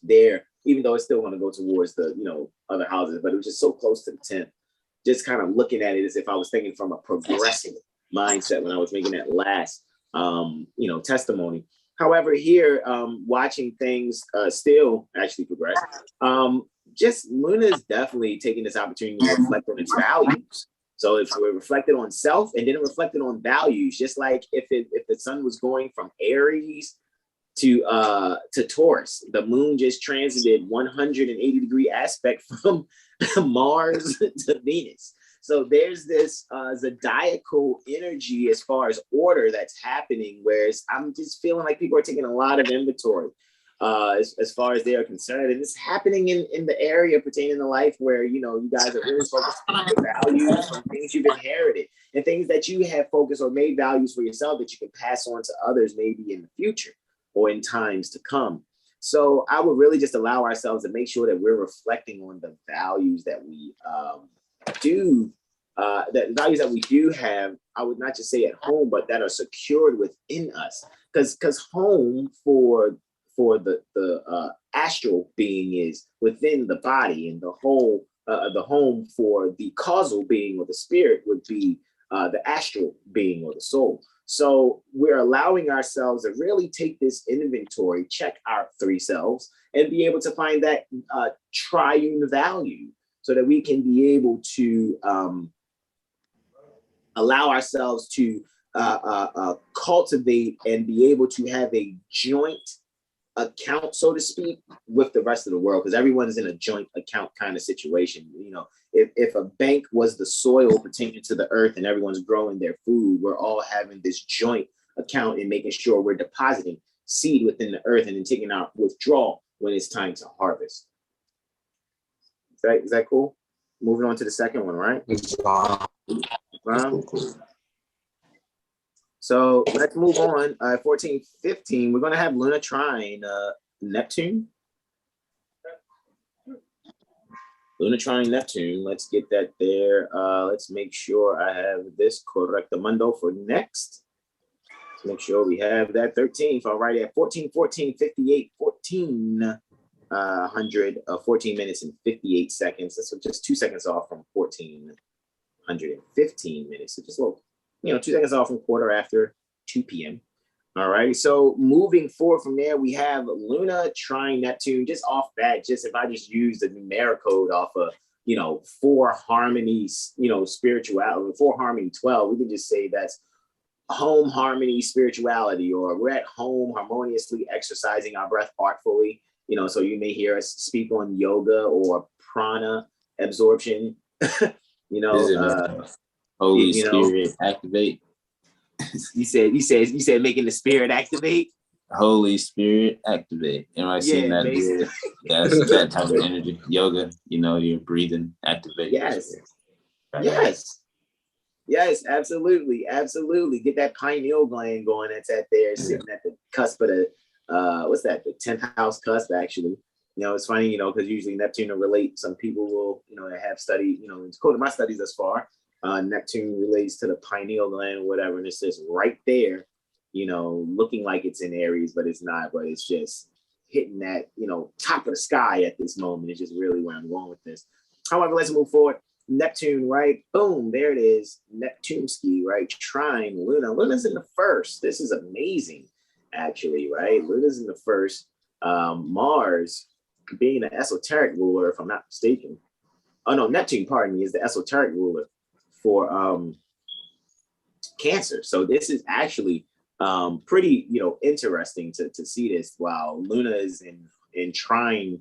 there, even though it's still going to go towards the, other houses, but it was just so close to the 10th. Just kind of looking at it as if I was thinking from a progressive mindset when I was making that last testimony. However, here, watching things still actually progress, just Luna is definitely taking this opportunity to reflect on its values. So if we're reflected on self and then it reflected on values, just like if the sun was going from Aries to Taurus, the moon just transited 180-degree aspect from Mars to Venus. So there's this zodiacal energy as far as order that's happening, whereas I'm just feeling like people are taking a lot of inventory as far as they are concerned. And it's happening in the area pertaining to life where, you guys are really focused on your values, on things you've inherited, and things that you have focused or made values for yourself that you can pass on to others maybe in the future or in times to come. So I would really just allow ourselves to make sure that we're reflecting on the values that we the values that we do have. I would not just say at home, but that are secured within us. Because home for the astral being is within the body, and the home for the causal being or the spirit would be the astral being or the soul. So we're allowing ourselves to really take this inventory, check our three selves, and be able to find that triune value so that we can be able to allow ourselves to cultivate and be able to have a joint account, so to speak, with the rest of the world, because everyone's in a joint account kind of situation. If a bank was the soil pertaining to the earth and everyone's growing their food, we're all having this joint account and making sure we're depositing seed within the earth and then taking out withdrawal when it's time to harvest. Is that cool? Moving on to the second one, right? So let's move on. 14, 15, we're going to have Luna trine Neptune. Luna trine Neptune. Let's get that there. Let's make sure I have this correctamundo for next. Let's make sure we have that 13th. All right, at 14, 14, 58, 1400, 14 minutes and 58 seconds. That's just 2 seconds off from 1415 minutes. So just a little, 2 seconds off from quarter after 2 p.m. All right. So moving forward from there, we have Luna trine Neptune. Just off that, if I just use the numeric code off of, 4 harmonies, spirituality, 4 harmony 12, we can just say that's home harmony spirituality, or we're at home harmoniously exercising our breath artfully. So you may hear us speak on yoga or prana absorption. Holy Spirit activate. You said making the spirit activate. Holy Spirit activate. I seen that? That's that type of energy. Yoga, you're breathing, activate. Yes. Yes, absolutely. Get that pineal gland going. That's at there, sitting at the cusp of the what's that? The 10th house cusp, actually. It's funny, because usually Neptune will relate. Some people will, have studied, it's called in my studies thus far. Neptune relates to the pineal gland or whatever, and it's just right there, looking like it's in Aries, but it's not. But it's just hitting that, top of the sky at this moment. It's just really where I'm going with this. However, let's move forward. Neptune, right? Boom, there it is. Neptuneski, right? Trine Luna. Luna's in the first. This is amazing, actually, right? Luna's in the first. Mars being the esoteric ruler, if I'm not mistaken. Oh no, Neptune, pardon me, is the esoteric ruler for Cancer. So this is actually pretty, interesting to see this while Luna is in trine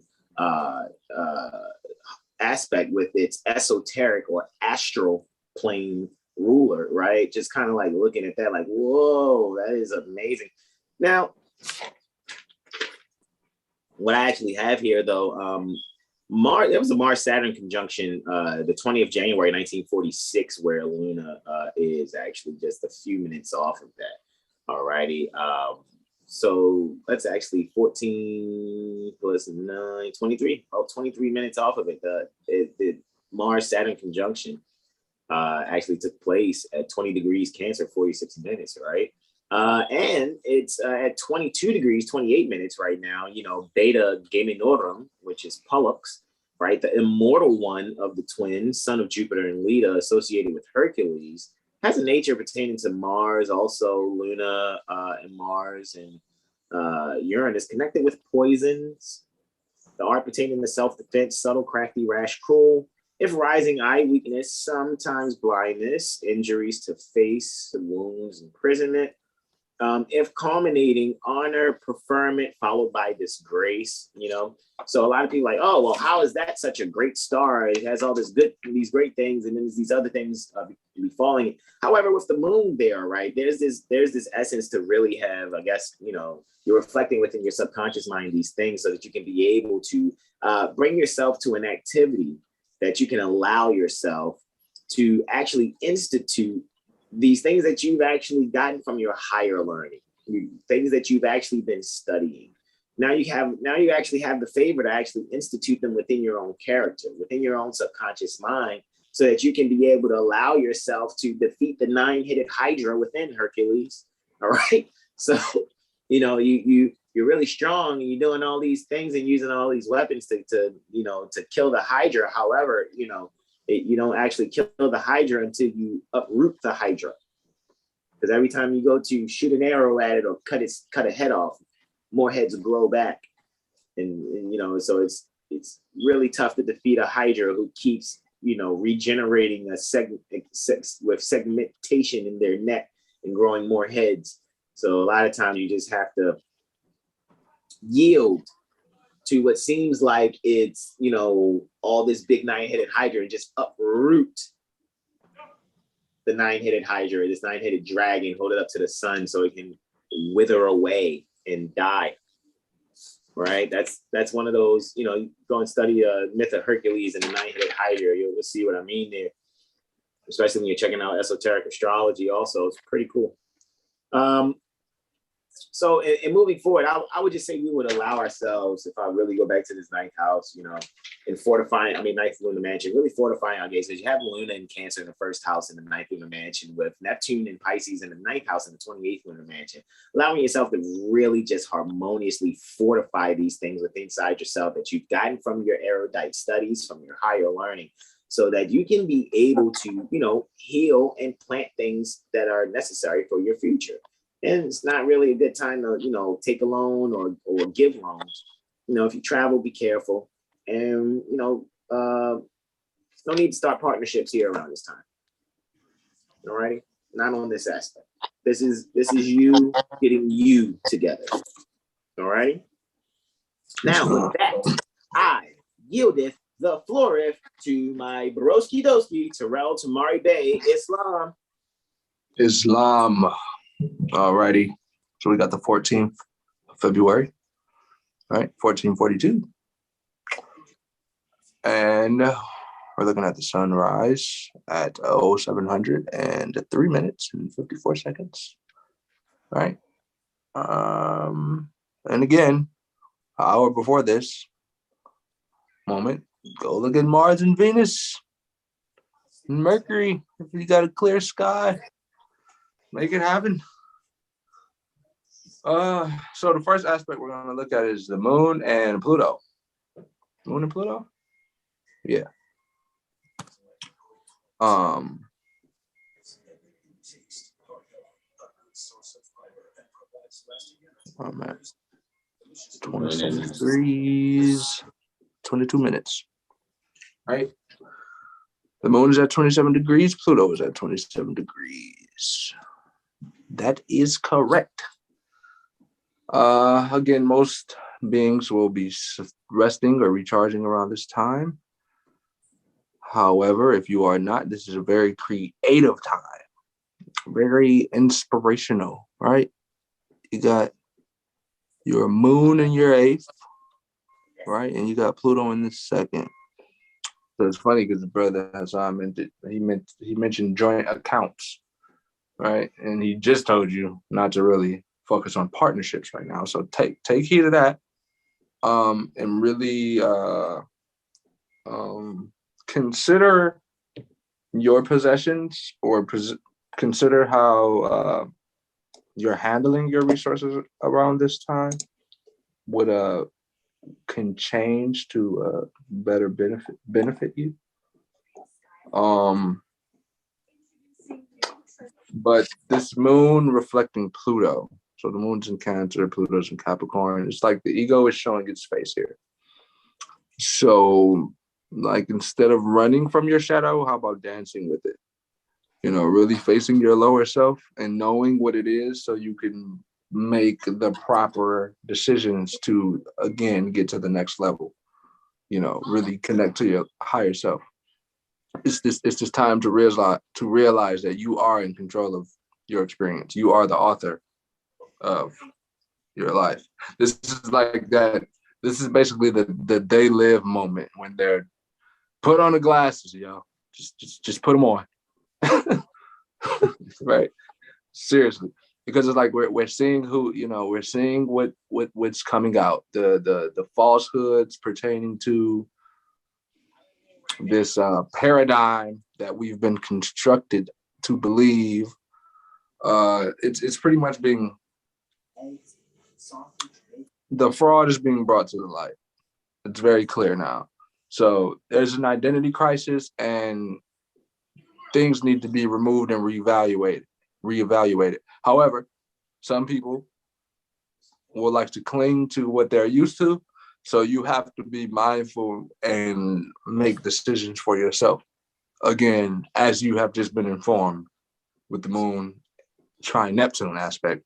aspect with its esoteric or astral plane ruler, right? Just kind of like looking at that like, whoa, that is amazing. Now, what I actually have here though, there was a Mars-Saturn conjunction the 20th of January, 1946, where Luna is actually just a few minutes off of that. All righty. So that's actually 14 plus 9, 23. Oh, 23 minutes off of it. The Mars-Saturn conjunction actually took place at 20 degrees Cancer, 46 minutes, right? And it's at 22 degrees, 28 minutes right now, Beta Geminorum, which is Pollux, right? The immortal one of the twins, son of Jupiter and Leda, associated with Hercules, has a nature pertaining to Mars, also Luna and Mars and Uranus, connected with poisons. The art pertaining to self-defense, subtle, crafty, rash, cruel. If rising, eye weakness, sometimes blindness, injuries to face, wounds, imprisonment. If culminating, honor, preferment, followed by disgrace, you know. So a lot of people are like, oh, well, how is that such a great star? It has all these great things, and then there's these other things befalling it. However, with the moon there, right, there's this essence to really have, I guess, you know, you're reflecting within your subconscious mind these things so that you can be able to bring yourself to an activity that you can allow yourself to actually institute these things that you've actually gotten from your higher learning, things that you've actually been studying. Now you actually have the favor to actually institute them within your own character, within your own subconscious mind, so that you can be able to allow yourself to defeat the 9-headed Hydra within Hercules. All right. So, you know, you're really strong and you're doing all these things and using all these weapons to kill the Hydra. However, you know, you don't actually kill the Hydra until you uproot the Hydra. Because every time you go to shoot an arrow at it or cut a head off, more heads grow back. And you know, so it's really tough to defeat a Hydra who keeps, you know, regenerating with segmentation in their neck and growing more heads. So a lot of times you just have to yield to what seems like it's, you know, all this big 9-headed Hydra, and just uproot the 9-headed Hydra, this 9-headed dragon, hold it up to the sun so it can wither away and die. Right? That's one of those, you know, you go and study myth of Hercules and the 9-headed Hydra, you'll see what I mean there. Especially when you're checking out esoteric astrology also, it's pretty cool. So in moving forward, I would just say we would allow ourselves, if I really go back to this 9th house, you know, and fortifying, 9th lunar mansion, really fortifying our gaze, because you have Luna in Cancer in the 1st house in the 9th lunar mansion, with Neptune in Pisces in the 9th house in the 28th lunar mansion, allowing yourself to really just harmoniously fortify these things within inside yourself that you've gotten from your erudite studies, from your higher learning, so that you can be able to, you know, heal and plant things that are necessary for your future. And it's not really a good time to, you know, take a loan or give loans. You know, if you travel, be careful. And, you know, no need to start partnerships here around this time. All righty? Not on this aspect. This is you getting you together. All righty? Now, with that, I yieldeth the flooreth to my broski doski, Terrell Tamari Bey, Islam. Alrighty. So we got the 14th of February, right? 1442. And we're looking at the sunrise at 0703 minutes and 54 seconds. Right? And again, an hour before this moment, go look at Mars and Venus and Mercury. If you got a clear sky, make it happen. So the first aspect we're going to look at is the moon and Pluto. Moon and Pluto? Yeah. Oh man. 27 degrees, 22 minutes. Right? The moon is at 27 degrees, Pluto is at 27 degrees. That is correct. Again, most beings will be resting or recharging around this time. However, if you are not, this is a very creative time, very inspirational, right? You got your moon in your 8th, right? And you got Pluto in the 2nd. So it's funny because the brother Hasan he mentioned joint accounts, right? And he just told you not to really focus on partnerships right now. So take heed of that, and really consider your possessions, or consider how you're handling your resources around this time. Would can change to better benefit you. But this moon reflecting Pluto. So the moon's in Cancer, Pluto's in Capricorn. It's like the ego is showing its face here. So, like, instead of running from your shadow, how about dancing with it? You know, really facing your lower self and knowing what it is so you can make the proper decisions to, again, get to the next level. You know, really connect to your higher self. It's this time to realize that you are in control of your experience. You are the author of your life. This is like that. This is basically the they live moment when they're put on the glasses, yo. Just put them on. Right? Seriously. Because it's like we're seeing who, you know, we're seeing what's coming out. The falsehoods pertaining to this paradigm that we've been constructed to believe. It's pretty much being, the fraud is being brought to the light. It's very clear now. So there's an identity crisis and things need to be removed and reevaluated. However, some people will like to cling to what they're used to. So you have to be mindful and make decisions for yourself. Again, as you have just been informed with the moon trine Neptune aspect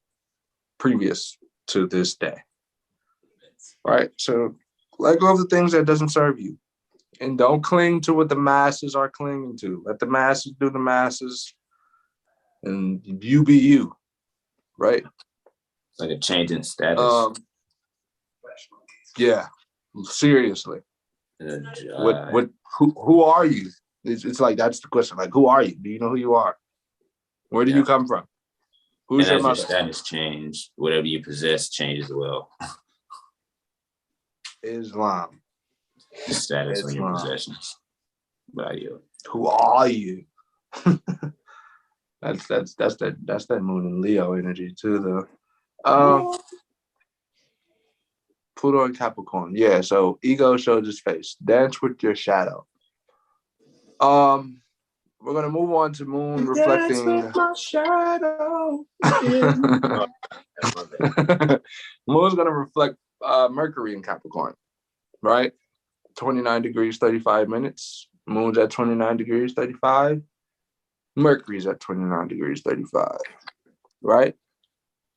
previous to this day. Right? So let go of the things that doesn't serve you. And don't cling to what the masses are clinging to. Let the masses do the masses and you be you. Right? It's like a change in status. Yeah, seriously. Who are you? It's like, that's the question. Like, who are you? Do you know who you are? Where do you come from? Who's your mother? Your status change, whatever you possess changes as well. Islam. The status on your possessions. By you. Who are you? That's that moon and Leo energy too, though. Pluto and Capricorn. Yeah, so ego shows its face. Dance with your shadow. We're gonna move on to moon reflecting. Dance with my shadow. Moon's gonna reflect Mercury in Capricorn, right? 29 degrees, 35 minutes. Moon's at 29 degrees, 35. Mercury's at 29 degrees, 35, right?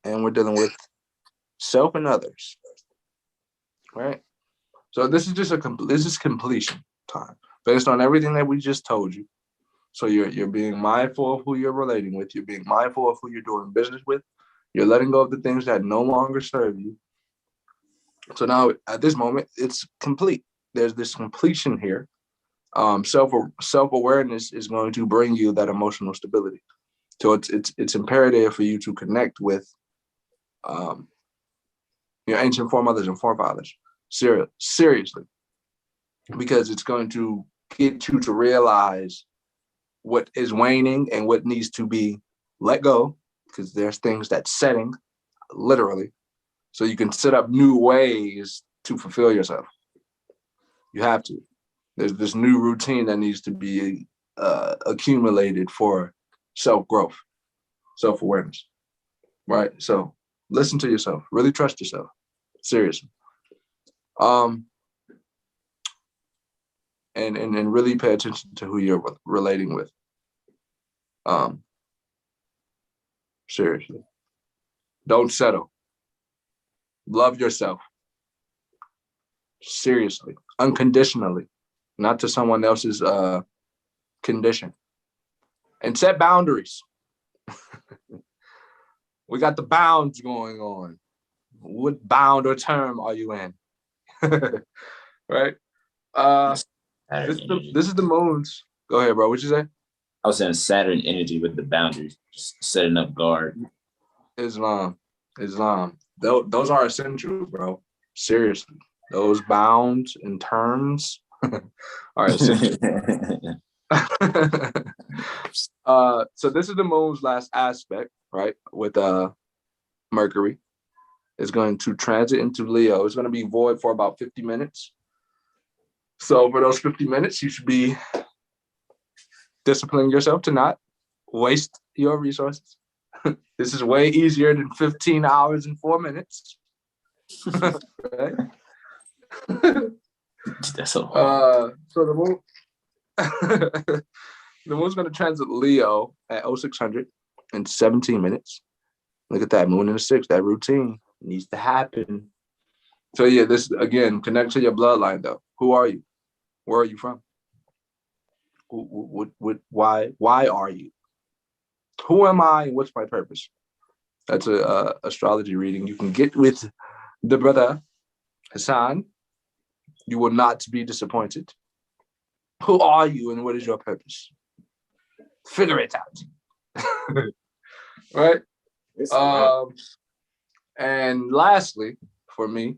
And we're dealing with self and others. Right, so this is just this is completion time based on everything that we just told you. So you're being mindful of who you're relating with. You're being mindful of who you're doing business with. You're letting go of the things that no longer serve you. So now at this moment, it's complete. There's this completion here. Self-awareness is going to bring you that emotional stability. So it's imperative for you to connect with your ancient foremothers and forefathers. Seriously, because it's going to get you to realize what is waning and what needs to be let go, because there's things that's setting, literally, so you can set up new ways to fulfill yourself. You have to. There's this new routine that needs to be accumulated for self-growth, self-awareness, right? So listen to yourself. Really trust yourself. Seriously. And really pay attention to who you're relating with. Seriously. Don't settle. Love yourself. Seriously. Unconditionally. Not to someone else's condition. And set boundaries. We got the bounds going on. What bound or term are you in? Right? This is the moons. Go ahead, bro. What'd you say? I was saying Saturn energy with the boundaries, just setting up guard. Islam. Those are essential, bro. Seriously. Those bounds and terms are essential. So this is the moon's last aspect, right? With Mercury. It's going to transit into Leo. It's going to be void for about 50 minutes. So for those 50 minutes, you should be disciplining yourself to not waste your resources. This is way easier than 15 hours and 4 minutes. Right? That's so hard. So the moon, the moon's going to transit Leo at 0600 in 17 minutes. Look at that, moon in the 6th. That routine needs to happen. So yeah, this again, connect to your bloodline though. Who are you? Where are you from? Why are you? Who am I and what's my purpose? That's a astrology reading you can get with the brother Hasan. You will not be disappointed. Who are you and what is your purpose? Figure it out. Right? And lastly, for me,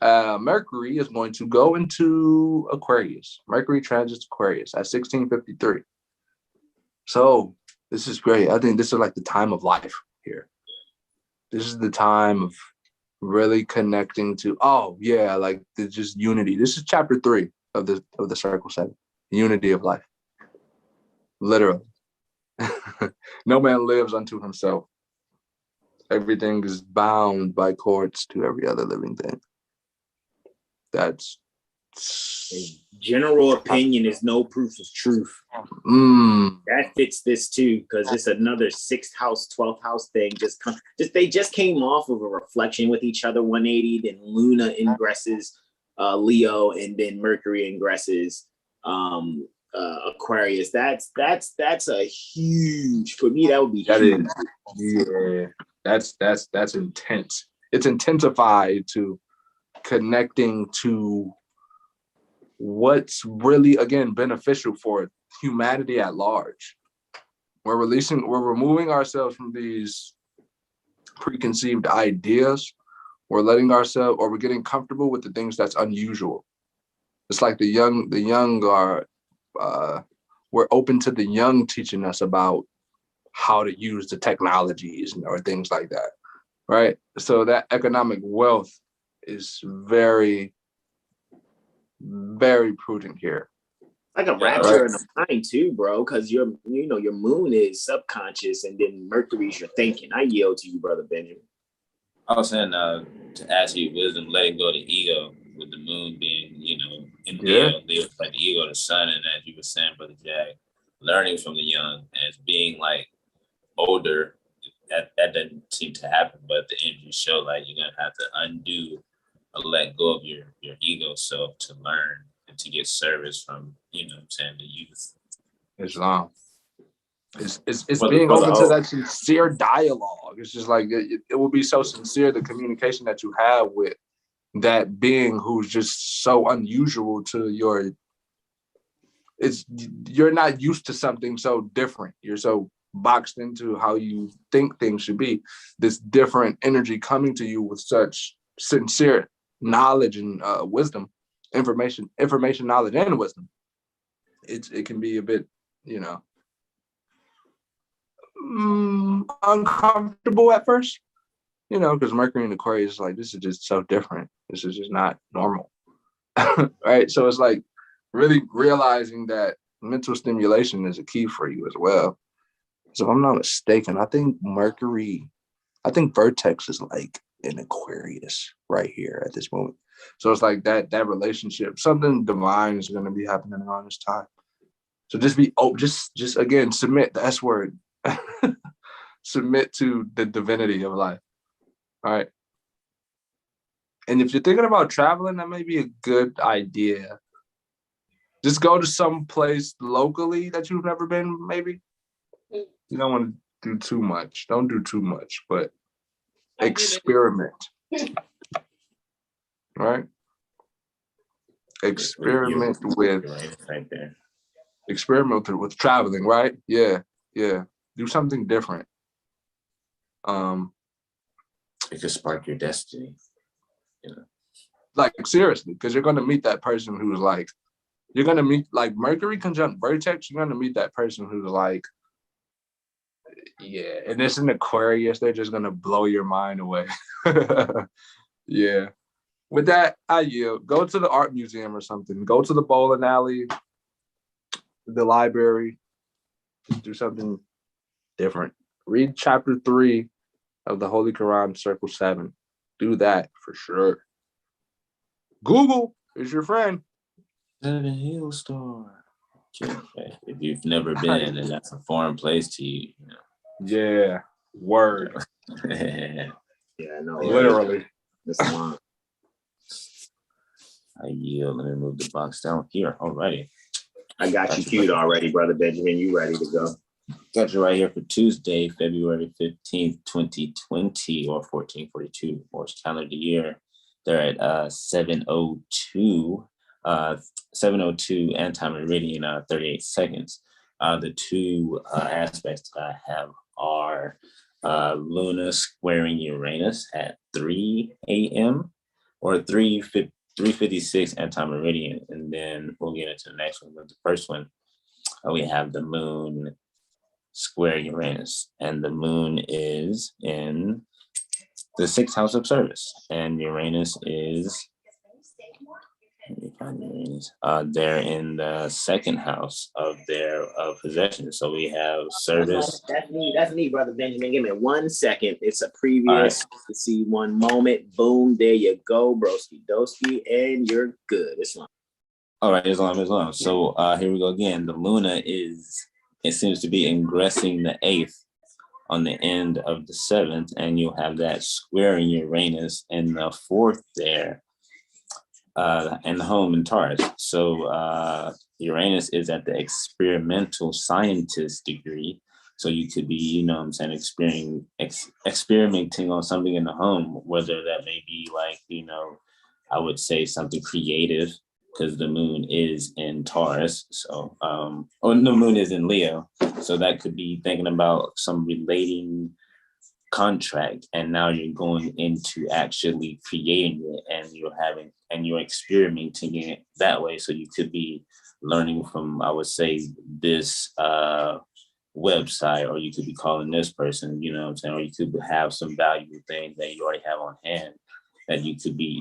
Mercury is going to go into Aquarius. Mercury transits Aquarius at 1653. So this is great. I think this is like the time of life here. This is the time of really connecting to, like just unity. This is chapter 3 of the Circle 7, unity of life. Literally. No man lives unto himself. Everything is bound by cords to every other living thing. That's general opinion is no proof of truth. That fits this too, because it's another 6th house, 12th house thing. They just came off of a reflection with each other, 180. Then Luna ingresses Leo, and then Mercury ingresses Aquarius. That's a huge, for me. That would be huge. That's intense. It's intensified to connecting to what's really, again, beneficial for humanity at large. We're removing ourselves from these preconceived ideas. We're we're getting comfortable with the things that's unusual. It's like the young are, we're open to the young teaching us about how to use the technologies or things like that, right? So that economic wealth is very, very prudent here. Like a rapture in the mind too, bro, because your moon is subconscious, and then Mercury's your thinking. I yield to you, brother Benjamin. I was saying to ask you wisdom, letting go of the ego, with the moon being, in Leo, Leo's like the ego of the sun, and as you were saying, brother Jack, learning from the young as being like older, that doesn't seem to happen, but the energy show like you're gonna have to undo or let go of your ego self to learn and to get service from the youth. Islam. It's being open to that sincere dialogue. It's just like it will be so sincere, the communication that you have with that being who's just so unusual to you're not used to something so different. You're so boxed into how you think things should be. This different energy coming to you with such sincere knowledge and wisdom, information, knowledge, and wisdom. It can be a bit, uncomfortable at first, because Mercury in Aquarius is like, this is just so different. This is just not normal. Right? So it's like really realizing that mental stimulation is a key for you as well. So if I'm not mistaken, I think Vertex is like in Aquarius right here at this moment. So it's like that relationship, something divine is going to be happening around this time. So just again, submit, the S word. Submit to the divinity of life. All right. And if you're thinking about traveling, that may be a good idea. Just go to some place locally that you've never been, maybe. You don't want to do too much. Don't do too much, but experiment. Right? Experiment with traveling, right? Yeah. Do something different. It could spark your destiny. Like seriously, because you're gonna meet that person who's like, you're gonna meet like Mercury conjunct Vertex, you're gonna meet that person who's like, yeah, and it's in Aquarius, they're just gonna blow your mind away. Yeah. With that, I yield. Go to the art museum or something. Go to the bowling alley, the library, do something different. Read chapter 3 of the Holy Quran, Circle 7. Do that for sure. Google is your friend. Seven Hill Store. If you've never been and that's a foreign place to you, you know. Yeah, word. Yeah, no, Literally. That's long. I yield. Let me move the box down here. Alrighty. I got you queued already, Brother Benjamin. You ready to go? Got you right here for Tuesday, February 15th, 2020, or 1442 Morse calendar year. They're at 7:02 anti-meridian, 38 seconds. The two aspects that I have are Luna squaring Uranus at 3 a.m. or 3:56 anti-meridian, and then we'll get into the next one. But the first one, we have the moon square Uranus, and the moon is in the 6th house of service, and Uranus is, let me find Uranus, they're in the 2nd house of their possession. So we have service. That's me, Brother Benjamin. Give me 1 second. It's a previous. To see one moment. Boom, there you go, broski doski, and you're good. Islam. All right, Islam. So here we go again. The Luna it seems to be ingressing the 8th on the end of the 7th, and you'll have that squaring Uranus in the 4th there, and the home in Taurus. So Uranus is at the experimental scientist degree. So you could be, experimenting on something in the home, whether that may be like, I would say something creative, because the moon is in Taurus. So, the moon is in Leo. So that could be thinking about some relating contract, and now you're going into actually creating it, and you're experimenting it that way. So you could be learning from, I would say, this website, or you could be calling this person, or you could have some valuable things that you already have on hand that you could be,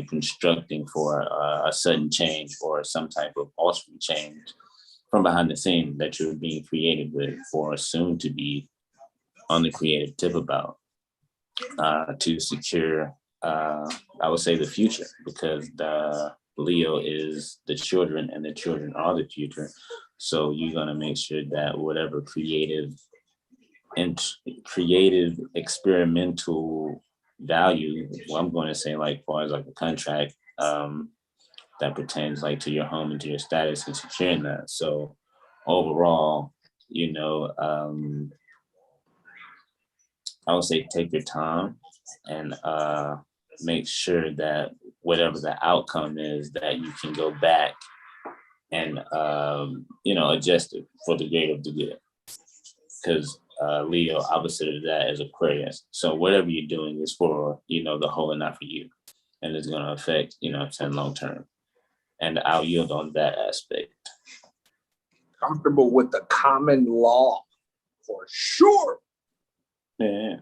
constructing for a sudden change or some type of awesome change from behind the scene that you're being creative with, or soon to be on the creative tip about, to secure, I would say, the future, because the Leo is the children and the children are the future. So you're going to make sure that whatever creative experimental value, well, I'm going to say, like, as far as like a contract that pertains like to your home and to your status, and securing that. So overall, I would say take your time and make sure that whatever the outcome is, that you can go back and adjust it for the greater of the good. Because Leo, opposite of that, is Aquarius. So whatever you're doing is for, the whole and not for you. And it's going to affect, long term. And I'll yield on that aspect. Comfortable with the common law, for sure. Yeah.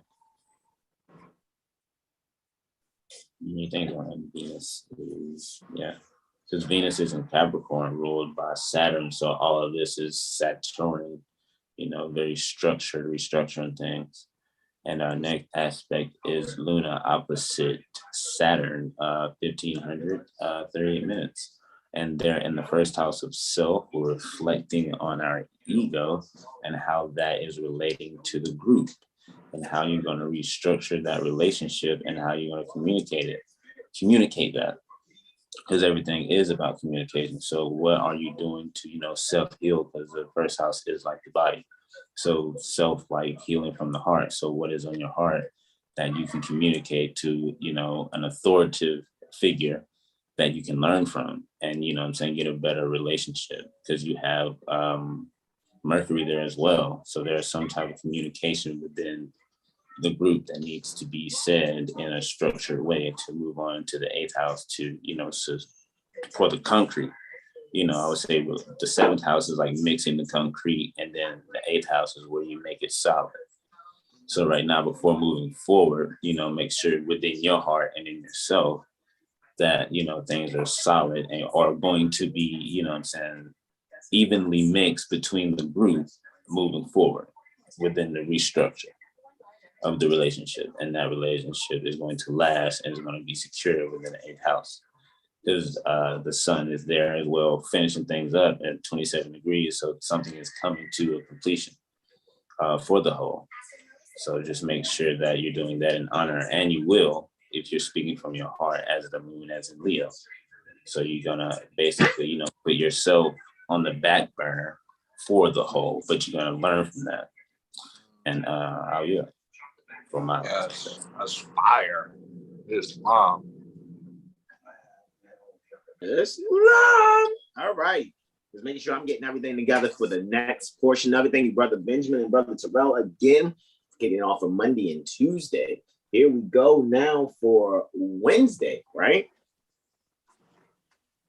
Anything on Venus is, because Venus is in Capricorn, ruled by Saturn. So all of this is Saturnian, very structured, restructuring things. And our next aspect is Luna opposite Saturn, 1500, 38 minutes. And they're in the 1st house of self, reflecting on our ego and how that is relating to the group, and how you're going to restructure that relationship, and how you're going to communicate that, because everything is about communication. So what are you doing to, self-heal? Because the 1st house is like the body. So self, like healing from the heart. So what is on your heart that you can communicate to, an authoritative figure that you can learn from, and, get a better relationship, because you have Mercury there as well. So there's some type of communication within the group that needs to be said in a structured way to move on to the 8th house to, for the concrete. I would say the 7th house is like mixing the concrete, and then the 8th house is where you make it solid. So right now, before moving forward, make sure within your heart and in yourself that, things are solid and are going to be, evenly mixed between the group moving forward. within the restructure of the relationship, and that relationship is going to last and is going to be secure within the 8th house, because the sun is there as well, finishing things up at 27 degrees. So something is coming to a completion for the whole. So just make sure that you're doing that in honor, and you will if you're speaking from your heart, as the moon, as in Leo. So you're gonna basically, put yourself on the back burner for the whole, but you're gonna learn from that. And how you from my that's fire. Islam. All right. Just making sure I'm getting everything together for the next portion of it. Thank you, Brother Benjamin and Brother Terrell, again, getting off of Monday and Tuesday. Here we go now for Wednesday, right?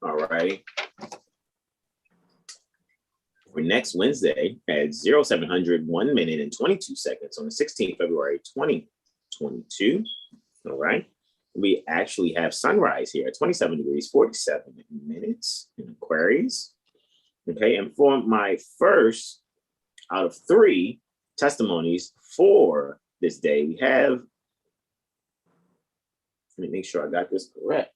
All right. For next Wednesday at 0700, 1 minute and 22 seconds on the 16th February 2022. All right. We actually have sunrise here at 27 degrees, 47 minutes in Aquarius. Okay, and for my first out of 3 testimonies for this day, we have, let me make sure I got this correct.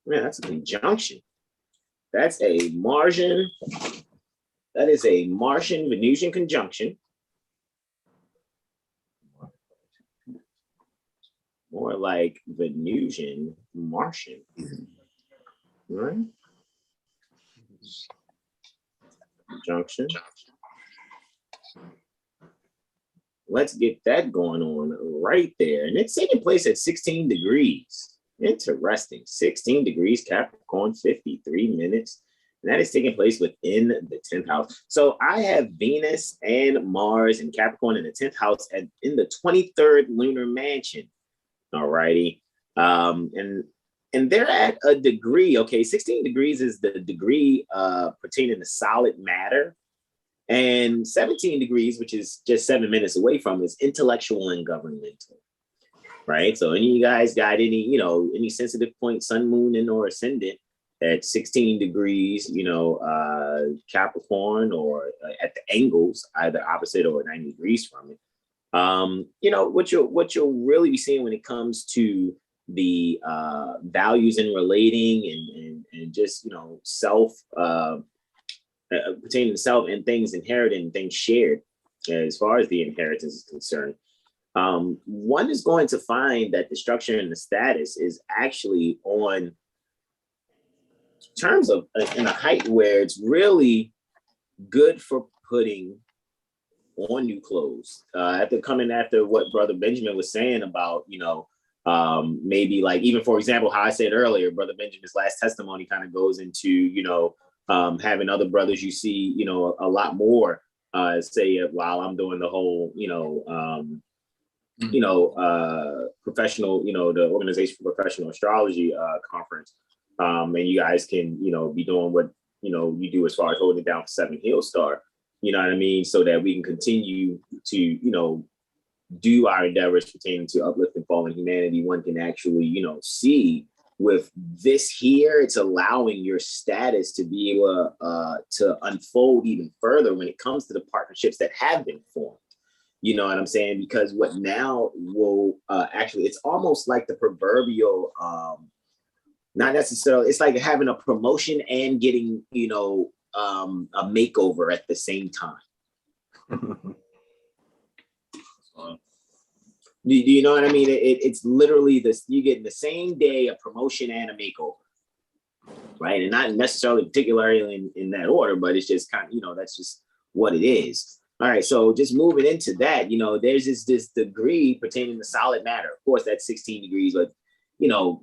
Man, that's a conjunction. That's a Martian, that is a Martian Venusian conjunction. More like Venusian Martian. Right? Conjunction. Let's get that going on right there. And it's taking place at 16 degrees. Interesting. 16 degrees Capricorn, 53 minutes. And that is taking place within the 10th house. So I have Venus and Mars and Capricorn in the 10th house and in the 23rd lunar mansion. All righty. And they're at a degree. Okay, 16 degrees is the degree pertaining to solid matter. And 17 degrees, which is just 7 minutes away from, is intellectual and governmental. Right. So any of you guys got any sensitive point, sun, moon, and or ascendant at 16 degrees, Capricorn, or at the angles, either opposite or 90 degrees from it. What you'll really be seeing when it comes to the values in relating and just, self, pertaining to self and things inherited and things shared, as far as the inheritance is concerned. One is going to find that the structure and the status is actually on terms of in a height where it's really good for putting on new clothes. After what Brother Benjamin was saying about, maybe like, even for example, how I said earlier, Brother Benjamin's last testimony kind of goes into, having other brothers you see, a lot more, say while I'm doing the whole, professional, the Organization for Professional Astrology conference. And you guys can, be doing what, you do as far as holding it down for 7 Heel Star, you know what I mean? So that we can continue to, do our endeavors pertaining to uplifting fallen humanity. One can actually, see with this here, it's allowing your status to be able to unfold even further when it comes to the partnerships that have been formed. You know what I'm saying? Because what now will actually, it's almost like the proverbial, not necessarily, it's like having a promotion and getting, a makeover at the same time. Do you know what I mean? It's literally this, you get in the same day a promotion and a makeover, right? And not necessarily particularly in that order, but it's just kind of, that's just what it is. All right, so just moving into that, there's this degree pertaining to solid matter. Of course, that's 16 degrees, but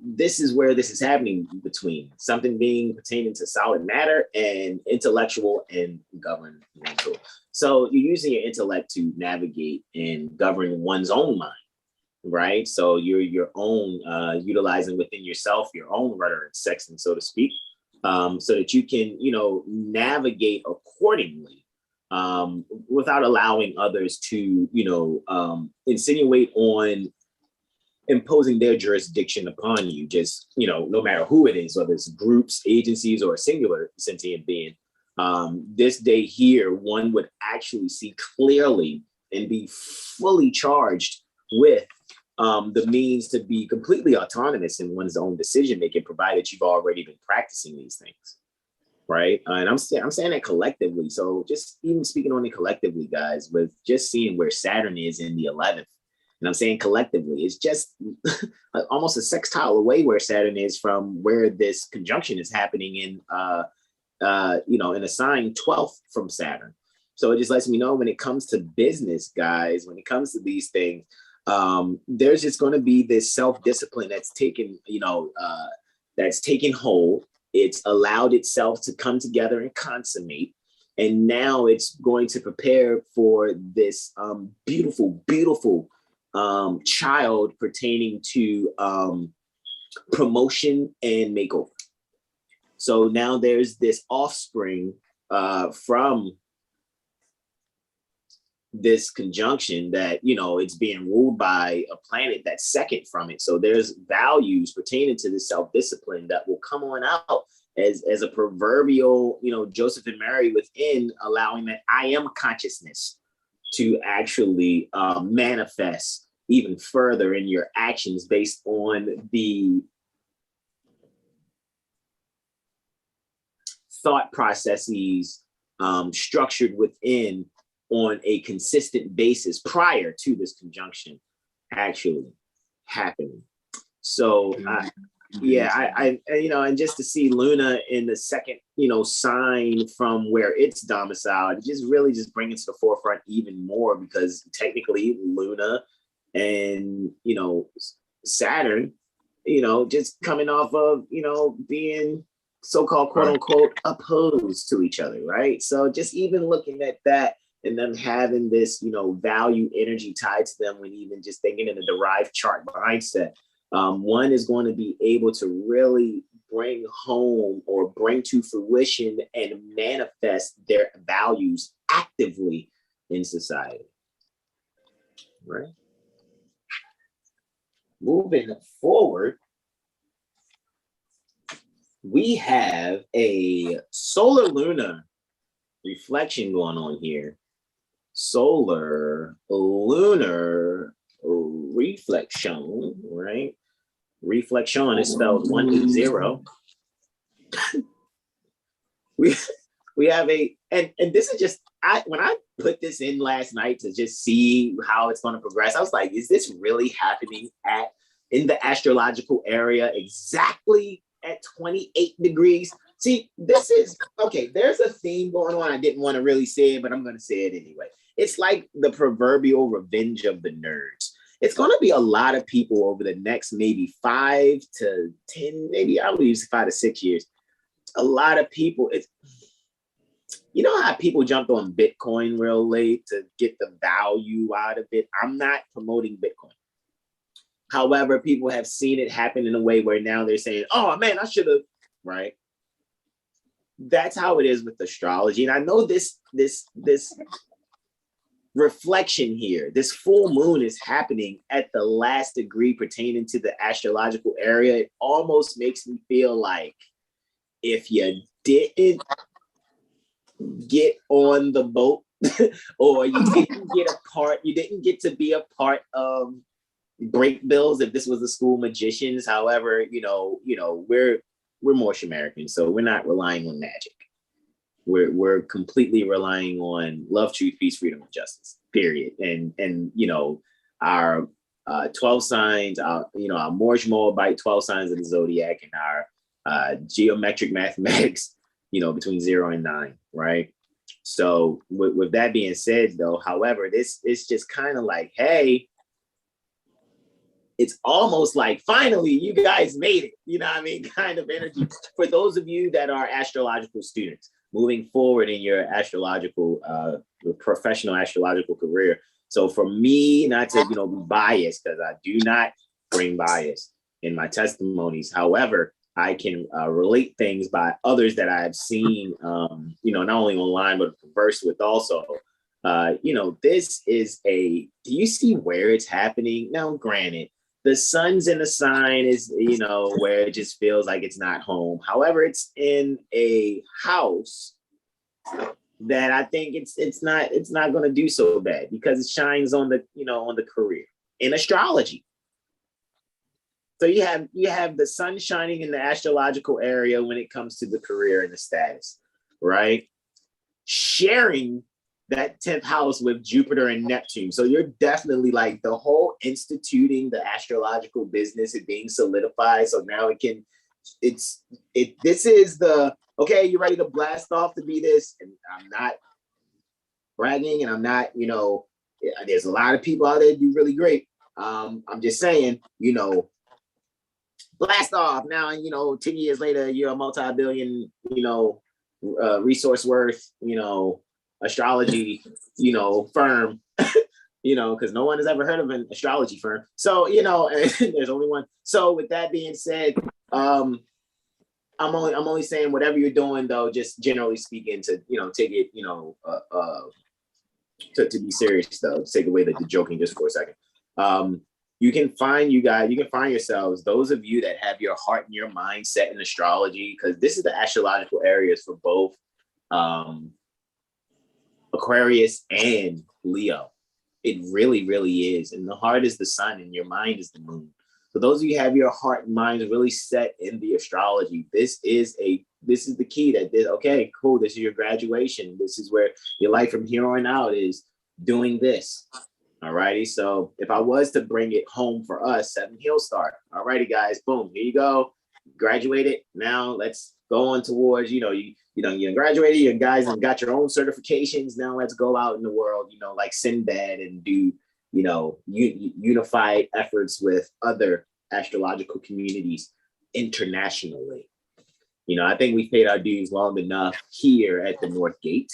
this is where this is happening between something being pertaining to solid matter and intellectual and governmental. So you're using your intellect to navigate and govern one's own mind, right? So you're your own, utilizing within yourself, your own rudder and sextant, so to speak, so that you can, navigate accordingly, without allowing others to, insinuate on imposing their jurisdiction upon you, just, no matter who it is, whether it's groups, agencies, or a singular sentient being. This day here, one would actually see clearly and be fully charged with the means to be completely autonomous in one's own decision making, provided you've already been practicing these things, right? And I'm saying that collectively. So just even speaking on it collectively, guys, with just seeing where Saturn is in the 11th, and I'm saying collectively, it's just almost a sextile away where Saturn is from where this conjunction is happening in, in a sign 12th from Saturn. So it just lets me know when it comes to business, guys, when it comes to these things, there's just going to be this self-discipline that's taken hold. It's allowed itself to come together and consummate. And now it's going to prepare for this beautiful, beautiful child pertaining to promotion and makeover. So now there's this offspring from this conjunction that, it's being ruled by a planet that's second from it. So there's values pertaining to the self-discipline that will come on out as a proverbial, Joseph and Mary within, allowing that I am consciousness to actually manifest even further in your actions based on the thought processes structured within on a consistent basis prior to this conjunction actually happening. So I and just to see Luna in the second, sign from where it's domiciled, it just really just brings it to the forefront even more, because technically Luna and, Saturn, just coming off of, being so-called quote unquote opposed to each other, right? So just even looking at that and them having this, value energy tied to them, when even just thinking in a derived chart mindset, one is going to be able to really bring home or bring to fruition and manifest their values actively in society, right? Moving forward, we have a solar lunar reflection going on here. Solar lunar reflection, right? Reflection is spelled 180. we have and this is just, when I put this in last night to just see how it's going to progress, I was like, is this really happening in the astrological area exactly at 28 degrees? See, this is, okay, there's a theme going on. I didn't want to really say it, but I'm going to say it anyway. It's like the proverbial revenge of the nerds. It's going to be a lot of people over the next maybe 5 to 10, maybe I would use 5 to 6 years. A lot of people, how people jumped on Bitcoin real late to get the value out of it. I'm not promoting Bitcoin. However, people have seen it happen in a way where now they're saying, oh man, I should have, right? That's how it is with astrology. And I know this reflection here, this full moon is happening at the last degree pertaining to the astrological area. It almost makes me feel like if you didn't get on the boat or you didn't get to be a part of break bills, if this was the school magicians. However, we're Moorish Americans, so we're not relying on magic. We're completely relying on love, truth, peace, freedom, and justice, period. And our 12 signs, our Moorish Moabite 12 signs of the zodiac, and our geometric mathematics, between 0 and 9, right? So with that being said, though, however, this is just kind of like, hey, it's almost like finally you guys made it, kind of energy for those of you that are astrological students moving forward in your astrological, professional astrological career. So for me, not to, be biased, because I do not bring bias in my testimonies. However, I can relate things by others that I have seen, not only online, but converse with also. This is do you see where it's happening? Now, granted, the sun's in a sign is, where it just feels like it's not home. However, it's in a house that I think it's not going to do so bad because it shines on the on the career in astrology. So you have the sun shining in the astrological area when it comes to the career and the status, right? Sharing that 10th house with Jupiter and Neptune. So you're definitely like the whole instituting the astrological business is being solidified. So now this is the, okay, you're ready to blast off to be this. And I'm not bragging and I'm not, there's a lot of people out there that do really great. I'm just saying, blast off now, 10 years later, you're a multi-billion, resource worth, astrology, firm, because no one has ever heard of an astrology firm. So, there's only one. So with that being said, I'm only saying whatever you're doing though, just generally speaking to, take it, to be serious though, take away the joking just for a second. You can find yourselves, those of you that have your heart and your mind set in astrology, because this is the astrological areas for both Aquarius and Leo. It really, really is. And the heart is the sun and your mind is the moon. So those of you have your heart and minds really set in the astrology, this is the key that okay, cool, this is your graduation. This is where your life from here on out is doing this. All righty. So if I was to bring it home for us, 7 Hill Star. All righty, guys. Boom. Here you go. Graduated. Now let's go on towards, you graduated, you guys and got your own certifications. Now let's go out in the world, like Sinbad and do, unified efforts with other astrological communities internationally. I think we've paid our dues long enough here at the North Gate.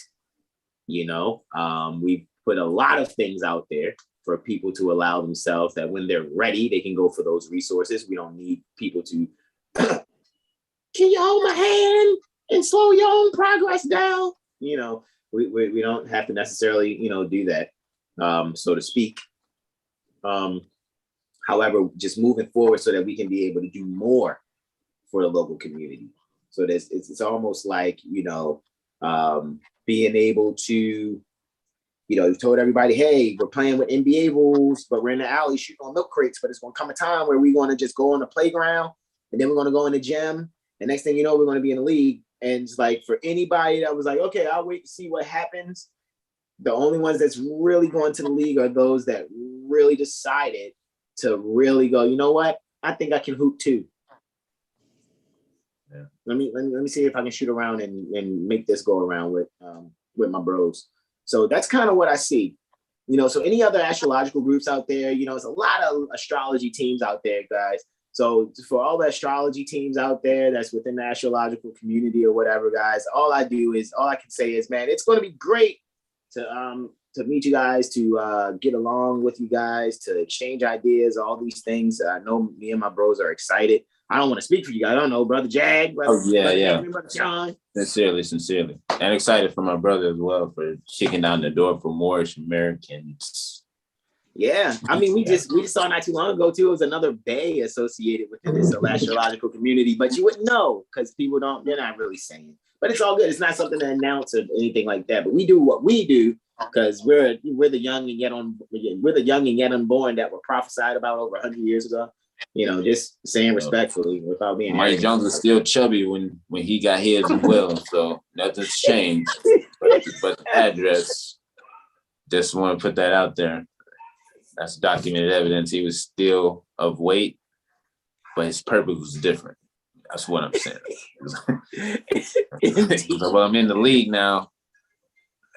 We've put a lot of things out there for people to allow themselves that when they're ready, they can go for those resources. We don't need people to, can you hold my hand and slow your own progress down? We don't have to necessarily, do that, so to speak. However, just moving forward so that we can be able to do more for the local community. So it's almost like, being able to, you've told everybody, hey, we're playing with NBA rules, but we're in the alley shooting on milk crates, but it's going to come a time where we want to just go on the playground and then we're going to go in the gym. And next thing you know, we're going to be in the league. And it's like for anybody that was like, okay, I'll wait to see what happens. The only ones that's really going to the league are those that really decided to really go, you know what? I think I can hoop too. Yeah. Let me see if I can shoot around and make this go around with my bros. So that's kind of what I see. So any other astrological groups out there, there's a lot of astrology teams out there, guys. So for all the astrology teams out there that's within the astrological community or whatever, guys, all I can say is, man, it's going to be great to meet you guys, to get along with you guys, to exchange ideas, all these things. I know me and my bros are excited. I don't want to speak for you guys. I don't know, Brother Jag. Brother Sean. Sincerely. And excited for my brother as well for kicking down the door for Moorish Americans. Yeah. I mean, we just saw not too long ago, too. It was another Bay associated with this astrological community, but you wouldn't know because they're not really saying. But it's all good. It's not something to announce or anything like that. But we do what we do because we're the young and yet unborn that were prophesied about over 100 years ago. Just saying respectfully without being. Mike Jones was still chubby when he got his as well, so nothing's changed. But the address, just want to put that out there. That's documented evidence. He was still of weight, but his purpose was different. That's what I'm saying. Well, I'm in the league now.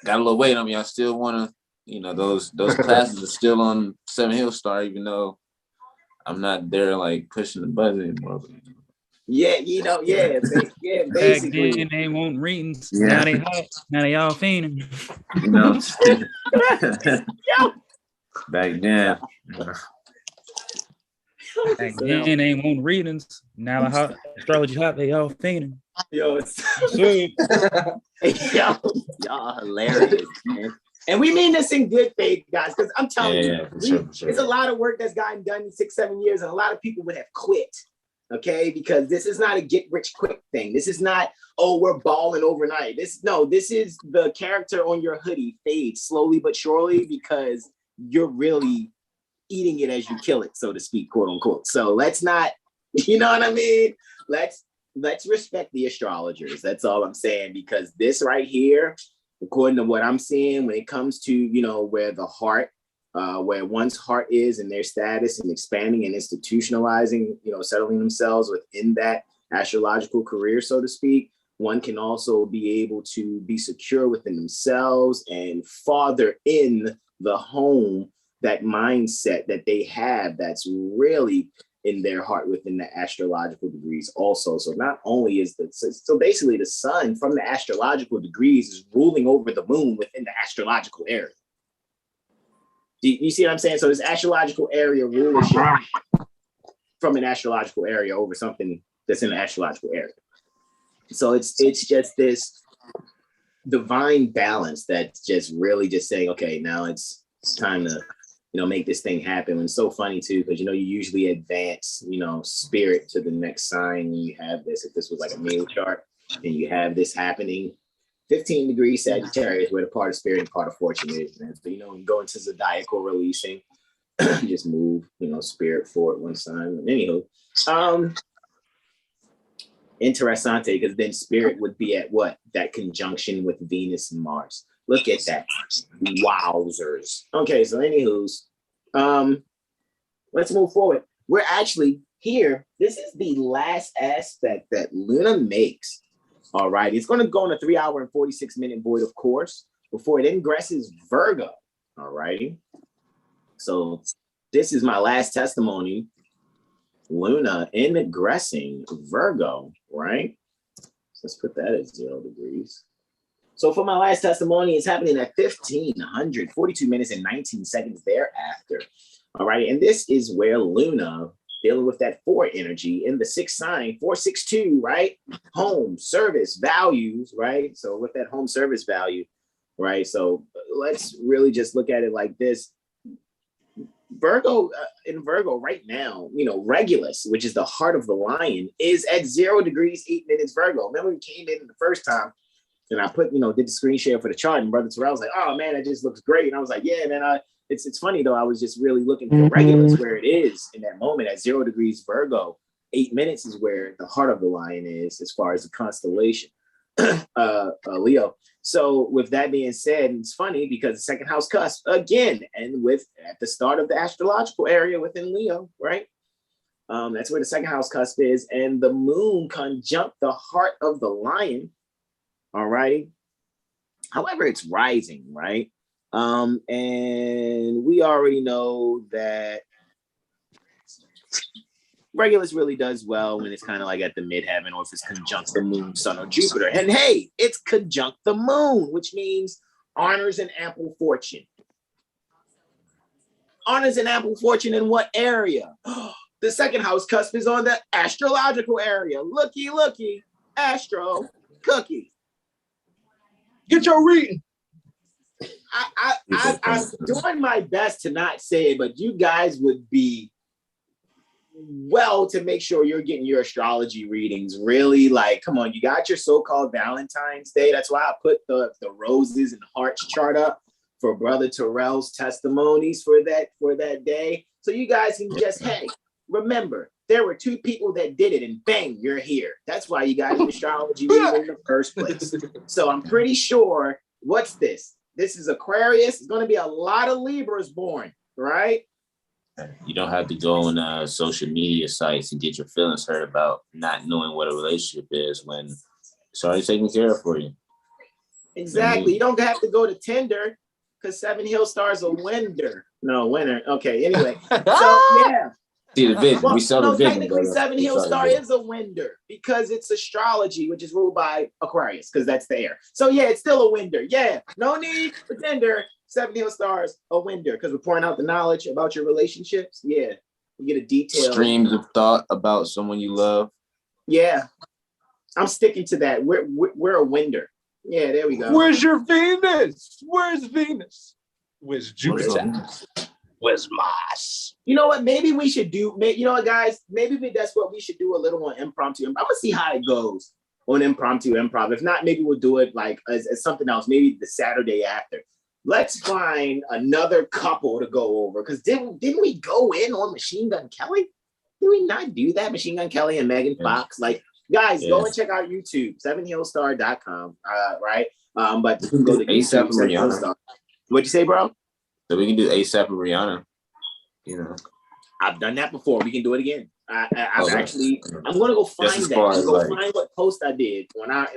I got a little weight on me. I still want to, those classes are still on 7 Hill Star, even though I'm not there like pushing the button anymore. Yeah, basically. Back then they want readings. Yeah. Now they hot. Now they all fiending. Back then. Back then they want readings. Now hot astrology hot. They all fiending. Yo, y'all hilarious, man. And we mean this in good faith, guys, because I'm telling you, for sure. It's a lot of work that's gotten done in 6-7 years, and a lot of people would have quit Okay, because this is not a get rich quick thing. This is not, oh, we're balling overnight. This is the character on your hoodie fades slowly but surely because you're really eating it as you kill it, so to speak, quote unquote. So let's not, you know what I mean? Let's respect the astrologers. That's all I'm saying, because this right here, according to what I'm seeing, when it comes to, you know, where the heart, where one's heart is and their status and expanding and institutionalizing, you know, settling themselves within that astrological career, so to speak, one can also be able to be secure within themselves and father in the home, that mindset that they have that's really in their heart within the astrological degrees also. So not only is so basically the sun from the astrological degrees is ruling over the moon within the astrological area. You see what I'm saying? So this astrological area rulership from an astrological area over something that's in the astrological area. So it's just this divine balance that's just really just saying, okay, now it's time to, you know, make this thing happen. And it's so funny too, because, you know, you usually advance, you know, spirit to the next sign when you have this. If this was like a meal chart and you have this happening, 15 degrees Sagittarius, where the part of spirit and part of fortune is. And so, you know, when you go into Zodiacal releasing, just move, you know, spirit forward one sign. Anywho, interessante, because then spirit would be at what? That conjunction with Venus and Mars. Look at that. Wowzers. Okay, so anywho's, let's move forward. We're actually here. This is the last aspect that Luna makes. All right, it's going to go on a 3 hour and 46-minute void, of course, before it ingresses Virgo. All righty. So this is my last testimony. Luna ingressing Virgo, right? So let's put that at 0 degrees. So for my last testimony, it's happening at 1500, 42 minutes and 19 seconds thereafter. All right, and this is where Luna, dealing with that 4 energy in the 6th sign, 462, right? Home, service, values, right? So with that home service value, right? So let's really just look at it like this. Virgo, in Virgo right now, you know, Regulus, which is the heart of the lion, is at 0 degrees, 8 minutes Virgo. Remember we came in the first time and I put, you know, did the screen share for the chart, and Brother Terrell was like, oh man, that just looks great. And I was like, yeah, man, it's funny though. I was just really looking for Regulus where it is in that moment at 0 degrees Virgo. 8 minutes is where the heart of the lion is as far as the constellation, Leo. So with that being said, it's funny because the second house cusp again, and with at the start of the astrological area within Leo, right? That's where the second house cusp is, and the moon conjunct the heart of the lion. All righty. However, it's rising, right? And we already know that Regulus really does well when it's kind of like at the midheaven, or if it's conjunct the moon, sun, or Jupiter. And hey, it's conjunct the moon, which means honors and ample fortune. Honors and ample fortune in what area? The second house cusp is on the astrological area. Looky, looky, astro cookie. Get your reading. I'm doing my best to not say it, but you guys would be well to make sure you're getting your astrology readings. Really, like, come on, you got your so-called Valentine's Day. That's why I put the roses and hearts chart up for Brother Terrell's testimonies for that day. So you guys can just, hey, remember, there were 2 people that did it, and bang, you're here. That's why you got an astrology reading in the first place. So I'm pretty sure, what's this? This is Aquarius. It's going to be a lot of Libras born, right? You don't have to go on social media sites and get your feelings hurt about not knowing what a relationship is when it's already taken care of for you. Exactly. You don't have to go to Tinder because 7 Hill Stars a winner. No, winner. Okay, anyway. So, yeah. See the vision. Well, We saw the vision. Technically, brother. 7 Hill Star is a winder because it's astrology, which is ruled by Aquarius, because that's the air. So yeah, it's still a winder. Yeah, no need for Tinder. 7 Hill Stars a winder because we're pouring out the knowledge about your relationships. Yeah, you get a detail. Streams of thought about someone you love. Yeah, I'm sticking to that. We're a winder. Yeah, there we go. Where's your Venus? Where's Venus? Where's Jupiter? Where's Mars? You know what? Maybe we should do, you know what, guys? Maybe that's what we should do a little on impromptu. I'm going to see how it goes on impromptu improv. If not, maybe we'll do it like as something else, maybe the Saturday after. Let's find another couple to go over. Because didn't we go in on Machine Gun Kelly? Did we not do that? Machine Gun Kelly and Megan Fox? Like, guys, go and check out YouTube, sevenhillstar.com, right? But you can go to ASAP YouTube, and Rihanna. What'd you say, bro? So we can do ASAP and Rihanna. You know, I've done that before. We can do it again. I'm going to go find Just that. I'm as going to find what post I did on our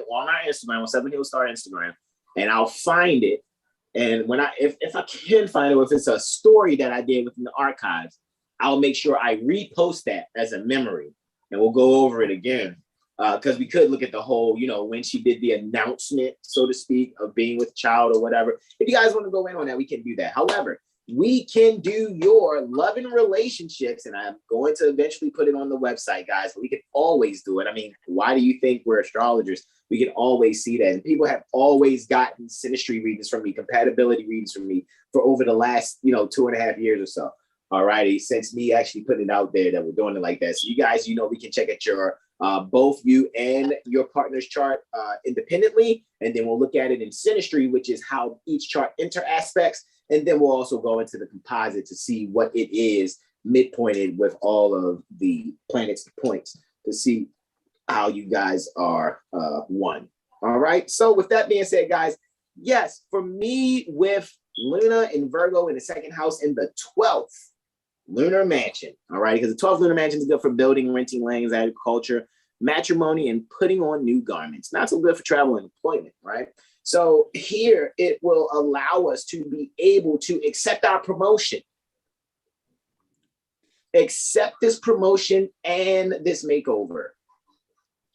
Instagram, on Seven Hill Star Instagram, and I'll find it. And if I can find it, if it's a story that I did within the archives, I'll make sure I repost that as a memory, and we'll go over it again. Because we could look at the whole, you know, when she did the announcement, so to speak, of being with child or whatever. If you guys want to go in on that, we can do that. However, we can do your love and relationships, and I'm going to eventually put it on the website, guys. But we can always do it. I mean, why do you think we're astrologers? We can always see that. And people have always gotten synastry readings from me, compatibility readings from me for over the last, 2.5 years or so. All righty, since me actually putting it out there that we're doing it like that. So you guys, we can check out your both you and your partner's chart independently, and then we'll look at it in synastry, which is how each chart interaspects, and then we'll also go into the composite to see what it is midpointed with all of the planets and points to see how you guys are one. All right. So with that being said, guys, yes, for me with Luna and Virgo in the second house in the 12th lunar mansion, all right, because the 12th lunar mansion is good for building, renting lands, agriculture, matrimony, and putting on new garments. Not so good for travel and employment, right? So here it will allow us to be able to accept our promotion, accept this promotion and this makeover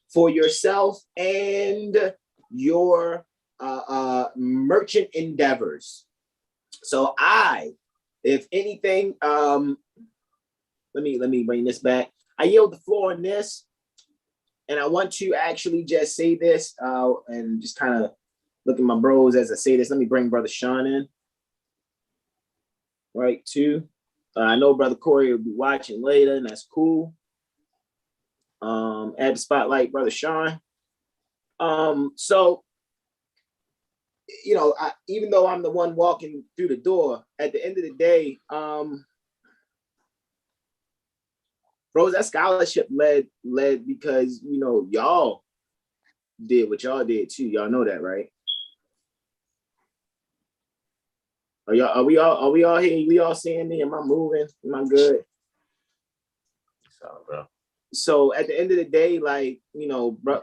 for yourself and your merchant endeavors. So if anything, let me bring this back. I yield the floor on this, and I want to actually just say this and just kind of look at my bros as I say this. Let me bring Brother Sean in, right, too. I know Brother Corey will be watching later, and that's cool. Add the spotlight, Brother Sean. So, even though I'm the one walking through the door, at the end of the day, bros, that scholarship led because y'all did what y'all did too. Y'all know that, right? Are we all here? We all seeing me? Am I moving? Am I good? So, bro. So at the end of the day, like,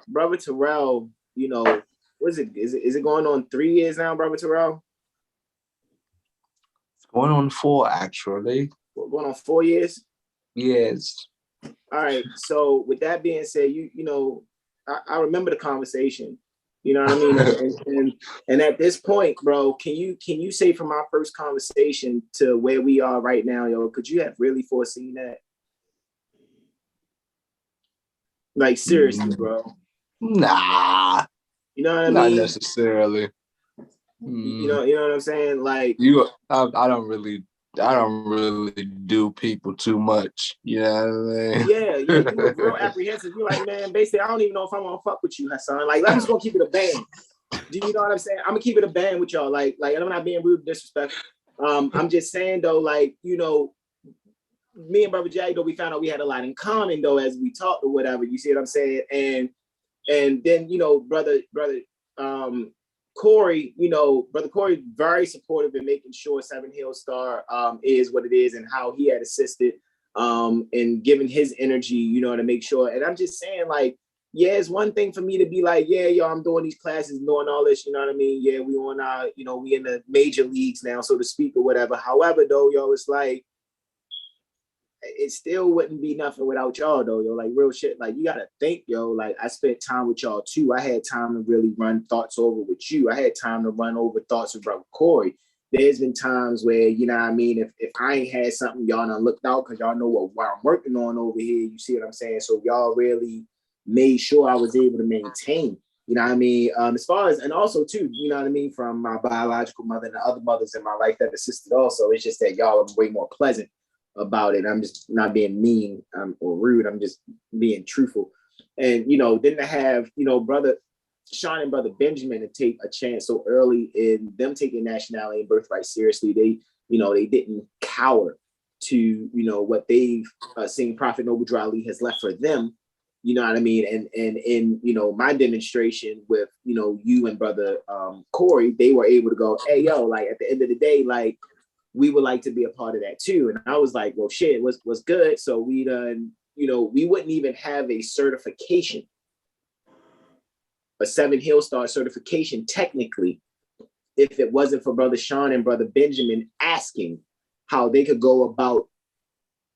Brother Terrell, what is it? Is it going on 3 years now, Brother Terrell? It's going on 4, actually. Going on 4 years? Yes. All right. So with that being said, I remember the conversation. You know what I mean? and at this point, bro, can you say from our first conversation to where we are right now, could you have really foreseen that? Like, seriously, bro. Nah. You know what I mean? Not necessarily. You know what I'm saying? Like, I don't really do people too much. You know what I mean? Yeah, you were real apprehensive. You're like, man, basically, I don't even know if I'm gonna fuck with you, Hasan. Like, I'm just gonna keep it a band. Do you know what I'm saying? I'm gonna keep it a band with y'all. Like, and I'm not being rude, disrespectful. I'm just saying though, like, me and Brother Jay, though, we found out we had a lot in common though as we talked or whatever. You see what I'm saying? And then brother Corey, Brother Corey, very supportive in making sure Seven Hill Star is what it is and how he had assisted and giving his energy, to make sure. And I'm just saying, like, yeah, it's one thing for me to be like, yeah, yo, I'm doing these classes, doing all this, you know what I mean? Yeah, we on our, we in the major leagues now, so to speak, or whatever. However, though, it's like, it still wouldn't be nothing without y'all, though, like, real shit. Like, you gotta think, like, I spent time with y'all too. I had time to really run thoughts over with you. I had time to run over thoughts with Brother Corey. There's been times where, you know what I mean, if I ain't had something, y'all done looked out because y'all know what I'm working on over here. You see what I'm saying? So y'all really made sure I was able to maintain. You know what I mean? As far as, and also too, you know what I mean, from my biological mother and the other mothers in my life that assisted also, it's just that y'all are way more pleasant about it. I'm just not being mean or rude. I'm just being truthful. And, you know, then to have, you know, Brother Sean and Brother Benjamin to take a chance so early in them taking nationality and birthright seriously, they, you know, they didn't cower to, you know, what they've seen Prophet Noble Drew Ali has left for them. You know what I mean? And in, you know, my demonstration with, you know, you and Brother Corey, they were able to go, hey, yo, like at the end of the day, like we would like to be a part of that too. And I was like, well, shit, what's good. So we done, you know, we wouldn't even have a certification, a 7 Hill Star certification technically, if it wasn't for Brother Sean and Brother Benjamin asking how they could go about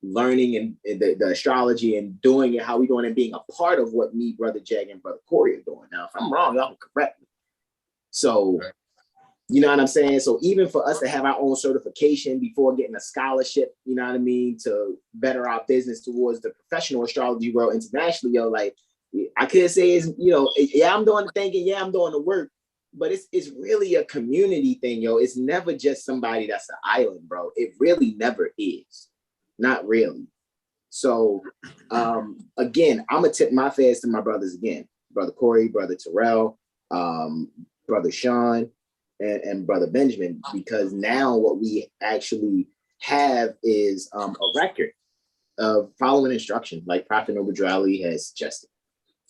learning and the astrology and doing it, how we doing, and being a part of what me, Brother Jag, and Brother Corey are doing. Now, if I'm wrong, y'all can correct me. So, you know what I'm saying? So even for us to have our own certification before getting a scholarship, you know what I mean, to better our business towards the professional astrology world internationally, yo, like I could say it's, you know, yeah, I'm doing the thinking, yeah, I'm doing the work, but it's really a community thing, yo. It's never just somebody that's an island, bro. It really never is. Not really. So again, I'm gonna tip my fast to my brothers again, Brother Corey, Brother Terrell, Brother Sean, and Brother Benjamin, because now what we actually have is a record of following instruction, like Prophet Noble Drew Ali has suggested,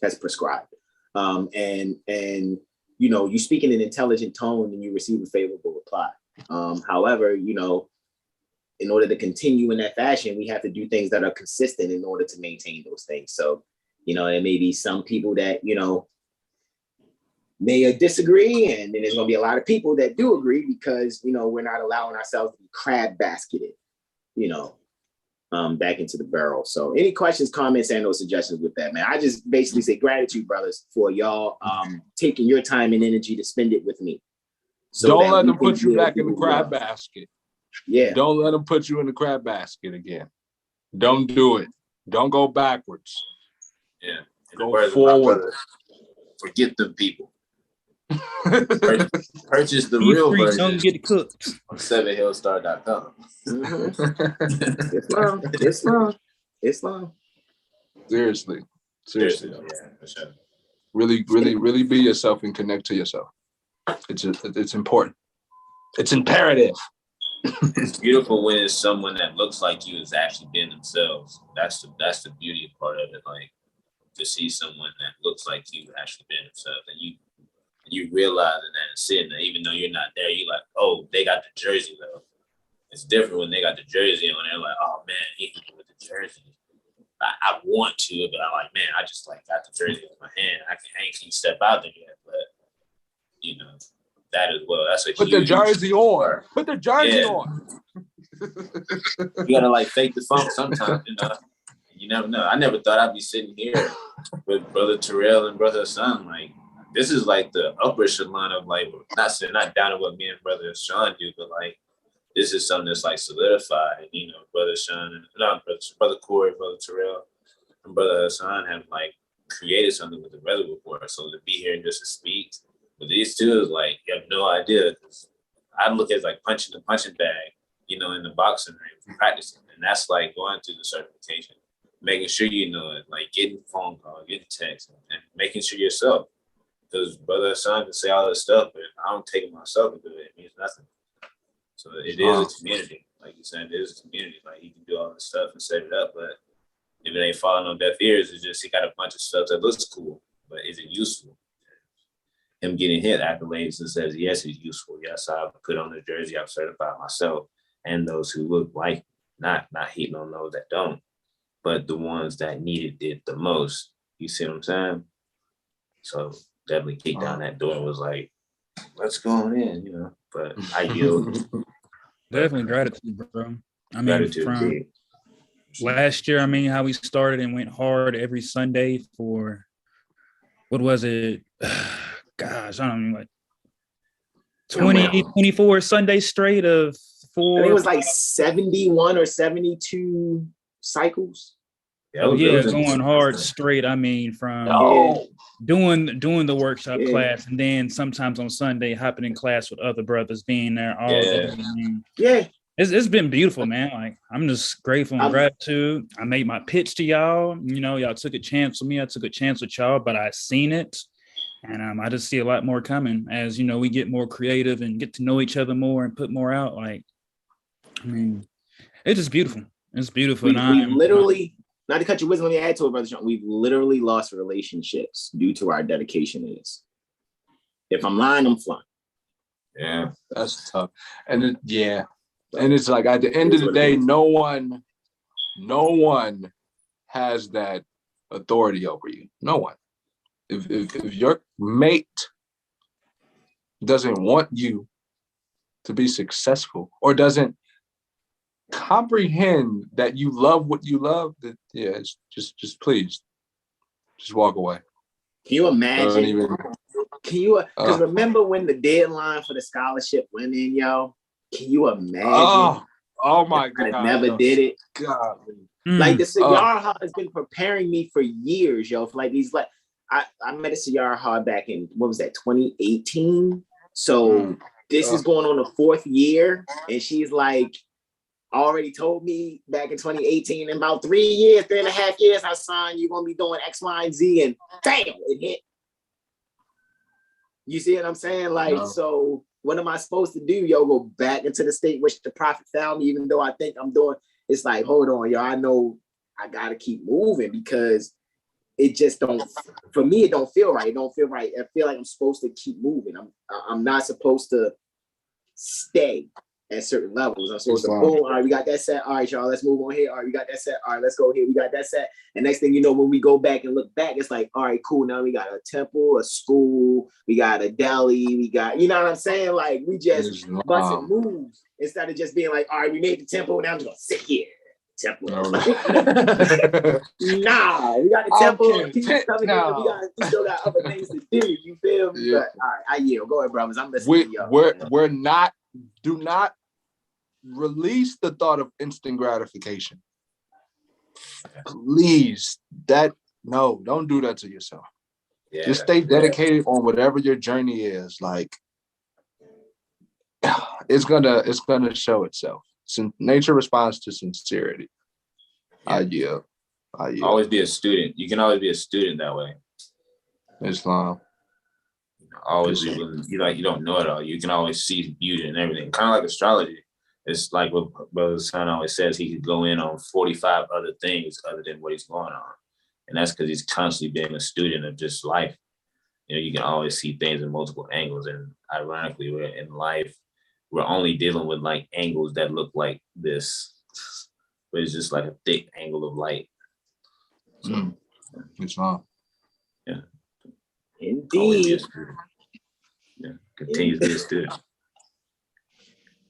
has prescribed. And you know, you speak in an intelligent tone and you receive a favorable reply. However, you know, in order to continue in that fashion, we have to do things that are consistent in order to maintain those things. So, you know, there may be some people that, you know, may disagree, and then there's going to be a lot of people that do agree because, you know, we're not allowing ourselves to be crab basketed, you know, back into the barrel. So any questions, comments, and those suggestions with that, man? I just basically say gratitude, brothers, for y'all taking your time and energy to spend it with me. So don't let them put you back in the crab basket. Yeah. Don't let them put you in the crab basket again. Don't do it. Don't go backwards. Yeah. Go forward. Forget the people. Purchase the real version. Don't get cooked on 7hillstar.com. Islam. Seriously. Yeah, for sure. Really be yourself and connect to yourself. It's important. It's imperative. It's beautiful when it's someone that looks like you is actually being themselves. That's the beauty part of it. Like to see someone that looks like you actually being themselves, and you realizing that and sitting there, even though you're not there, you like, oh, they got the jersey though. It's different when they got the jersey on. They're like, oh man, he with the jersey. I want to, but I'm like, man, I just like got the jersey in my hand. I can't step out there yet, but you know. That as well. That's a put the jersey on. Put the jersey on. You gotta like fake the funk sometimes, you know. You never know. I never thought I'd be sitting here with Brother Terrell and Brother Hasan. Like this is like the upper echelon of like not down to what me and Brother Sean do, but like this is something that's like solidified. And, you know, Brother Sean and Brother Corey, Brother Terrell, and Brother Hasan have like created something with the weather report. So to be here and just to speak. But these two is like, you have no idea. Because I look at it like punching the punching bag, you know, in the boxing ring, practicing. And that's like going through the certification, making sure you know it, like getting phone calls, getting texts, and making sure yourself. Because Brother Hasan can say all this stuff, but if I don't take it myself and do it, it means nothing. So it is a community. Like you said, it is a community. Like he can do all this stuff and set it up, but if it ain't falling on deaf ears, it's just he got a bunch of stuff that looks cool, but is it useful? Him getting hit accolades and says, yes, he's useful. Yes, I've put on the jersey. I've certified myself and those who look like, not hating on those that don't, but the ones that needed it the most. You see what I'm saying? So definitely kicked down that door and was like, let's go on in, you know, but I yield. Definitely gratitude, bro. I mean, Gratitude, from dude. last year, I mean, how we started and went hard every Sunday for, what was it? Gosh, I don't know, like 24 Sundays straight of 4. I think it was like 71 or 72 cycles. Oh yeah, Those going hard straight. I mean, from Oh, doing the workshop Yeah. class, and then sometimes on Sunday hopping in class with other brothers, being there all day. I mean, Yeah. it's been beautiful, man. Like I'm just grateful and gratitude. I made my pitch to y'all. You know, y'all took a chance with me. I took a chance with y'all, but I seen it, and I just see a lot more coming as you know we get more creative and get to know each other more and put more out. Like, I mean, it's just beautiful. It's beautiful. We literally, not to cut your wisdom, let me add to it, Brother Sean. We've literally lost relationships due to our dedication to this. If I'm lying, I'm flying. Yeah. that's tough. And and it's like at the end of the day, no one has that authority over you. No one. If your mate doesn't want you to be successful or doesn't comprehend that you love what you love, that it's just please just walk away. Can you imagine? Even, Can you? Because remember when the deadline for the scholarship went in, yo? Can you imagine? Oh my I God! never did it. God, Like the Cigar Hall has been preparing me for years, yo. For like these, like I met a Cigar Hall back in what was that, 2018? So this is going on the 4th year, and she's like already told me back in 2018, in about 3.5 years, Hasan, you're gonna be doing X, Y, and Z, and bam, it hit. You see what I'm saying? Like, so what am I supposed to do? Yo, go back into the state which the prophet found me, even though I think I'm doing. It's like, hold on, yo, I know I gotta keep moving because it just don't. For me, it don't feel right. It don't feel right. I feel like I'm supposed to keep moving. I'm not supposed to stay at certain levels. I'm supposed to boom. All right, we got that set. All right, y'all, let's move on here. All right, we got that set. All right, let's go here. We got that set. And next thing you know, when we go back and look back, it's like, all right, cool. Now we got a temple, a school, we got a deli, we got, you know what I'm saying? Like we just busting moves instead of just being like, all right, we made the temple. Now I'm just gonna sit here. Temple. Nah, we got the temple. People coming in. We still got other things to do. You feel me? Yeah. But all right, I yield. Go ahead, brothers. I'm listening to y'all. We're not. Do not release the thought of instant gratification. Please, don't do that to yourself. Yeah, just stay dedicated on whatever your journey is. Like it's gonna show itself. Nature responds to sincerity. Yeah. I yield. Always be a student. You can always be a student that way. Islam. Always be willing. You don't know it all. You can always see beauty in everything. Kind of like astrology. It's like what Brother Hasan always says. He could go in on 45 other things other than what he's going on, and that's because he's constantly being a student of just life. You know, you can always see things in multiple angles, and ironically, we're in life. We're only dealing with like angles that look like this, but it's just like a thick angle of light. So, it's wrong. Yeah. Indeed. Yeah. Continue to be a student.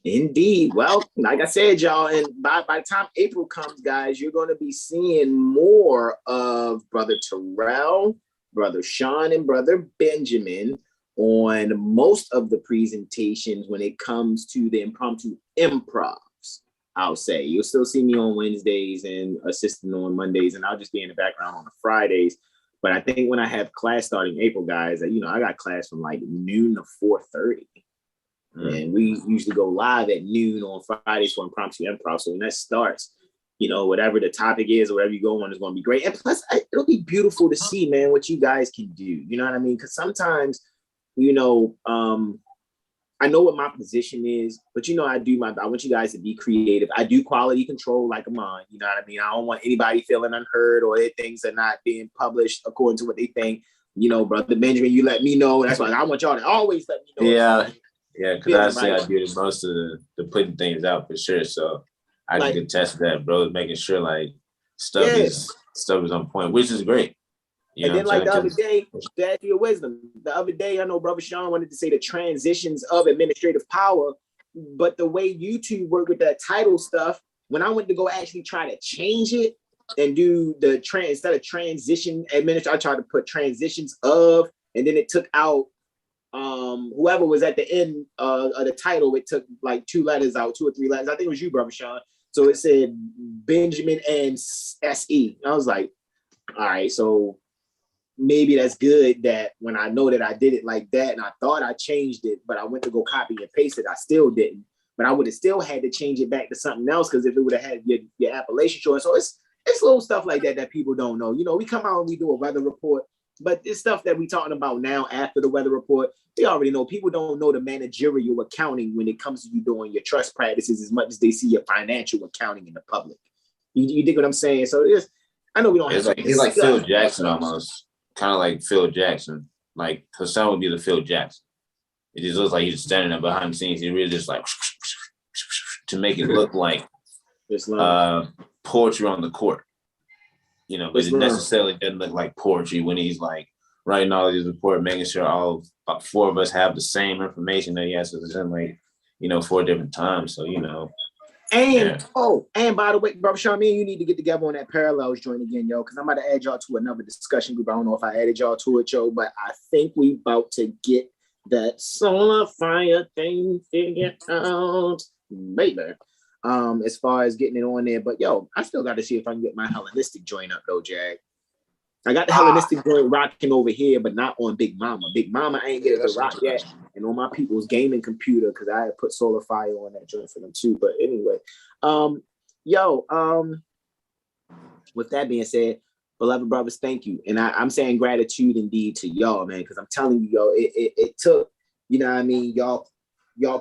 Indeed. Well, like I said, y'all, and by the time April comes, guys, you're going to be seeing more of Brother Terrell, Brother Sean, and Brother Benjamin on most of the presentations when it comes to the impromptu improvs. I'll say you'll still see me on Wednesdays and assisting on Mondays, and I'll just be in the background on the Fridays. But I think when I have class starting April, guys, I got class from like noon to 4:30, and we usually go live at noon on Fridays for impromptu improv. So when that starts, whatever the topic is or whatever you go on is going to be great. And plus, it'll be beautiful to see, man, what you guys can do. You know what I mean? Because sometimes, I know what my position is, but I want you guys to be creative. I do quality control like a mine. You know what I mean? I don't want anybody feeling unheard or things are not being published according to what they think. Brother Benjamin, you let me know. That's why I want y'all to always let me know. Yeah, because I say I do most of the putting things out for sure. So I can attest to that, bro. Making sure like stuff is on point, which is great. And then like the other day, to add to your wisdom, the other day, I know Brother Sean wanted to say the transitions of administrative power, but the way YouTube worked with that title stuff, when I went to go actually try to change it and do the instead of transition I tried to put transitions of, and then it took out whoever was at the end of the title, it took like 2 letters out, 2 or 3 letters. I think it was you, Brother Sean. So it said Benjamin and SE. I was like, all right, so maybe that's good that when I know that I did it like that and I thought I changed it, but I went to go copy and paste it, I still didn't. But I would have still had to change it back to something else because if it would have had your appellation choice. So it's little stuff like that people don't know. You know, we come out and we do a weather report, but it's stuff that we talking about now after the weather report. We already know. People don't know the managerial accounting when it comes to you doing your trust practices as much as they see your financial accounting in the public. You dig what I'm saying? So I know we don't have he's like Phil Jackson almost. Kind of like Phil Jackson. Like Hasan would be the Phil Jackson. It just looks like he's standing there behind the scenes. He really just like to make it look like poetry on the court. You know, but it necessarily doesn't look like poetry when he's like writing all these reports, making sure all four of us have the same information that he has to send, like, you know, 4 different times. So, you know. And and by the way, Brother Sean, me and you need to get together on that parallels joint again, yo, because I'm about to add y'all to another discussion group. I don't know if I added y'all to it, yo, but I think we about to get that solar fire thing figured out, baby. As far as getting it on there, but yo, I still got to see if I can get my Hellenistic joint up though, Jag. I got the Hellenistic joint rocking over here, but not on Big Mama. Big Mama ain't getting the rock yet. And on my people's gaming computer, because I had put Solar Fire on that joint for them too. But anyway, with that being said, beloved brothers, thank you. And I'm saying gratitude indeed to y'all, man, because I'm telling you, yo, it took, you know what I mean, y'all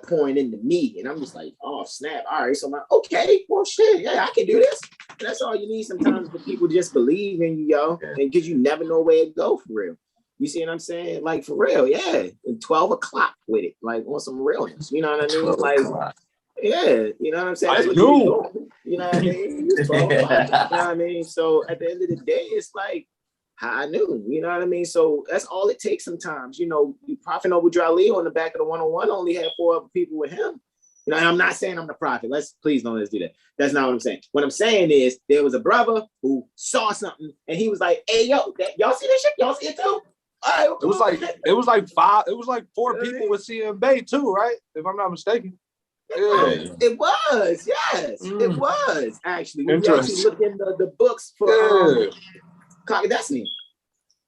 pouring into me. And I'm just like, oh, snap. All right. So I'm like, okay, well, shit, yeah, I can do this. And that's all you need sometimes for people to just believe in you, yo, and because you never know where it go for real. You see what I'm saying? Like, for real, yeah. And 12 o'clock with it, like on some realness. You know what I mean? Like, yeah, you know what I'm saying? That's what you know what I mean? It's 12 o'clock, you know what I mean? So at the end of the day, it's like high noon, you know what I mean? So that's all it takes sometimes. You know, Prophet Noble Drali on the back of the 101 only had 4 other people with him. You know, and I'm not saying I'm the prophet. Please don't let's do that. That's not what I'm saying. What I'm saying is there was a brother who saw something and he was like, hey, yo, y'all see this shit? Y'all see it too? All right, it was like 4 people with CM Bay too, right? If I'm not mistaken. Yeah. It was, yes. It was actually. We actually looked in the books for Clock of Destiny.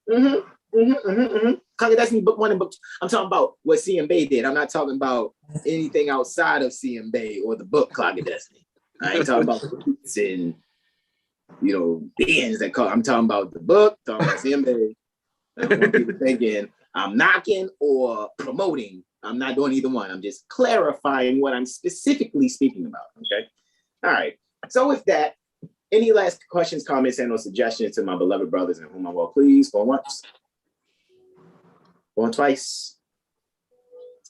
Clock of Destiny book 1 and book 2. I'm talking about what CM Bay did. I'm not talking about anything outside of CM Bay or the book Clock of Destiny. I ain't talking about boots and beings that call. I'm talking about the book, talking about CM Bay. I don't want people thinking I'm knocking or promoting. I'm not doing either one. I'm just clarifying what I'm specifically speaking about. Okay. All right. So with that, any last questions, comments, and or suggestions to my beloved brothers in whom I will please go once, going twice,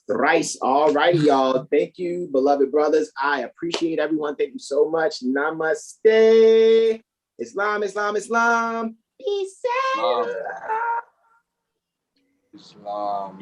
thrice. All righty, y'all. Thank you, beloved brothers. I appreciate everyone. Thank you so much. Namaste. Islam, Islam, Islam. Peace out. Islam.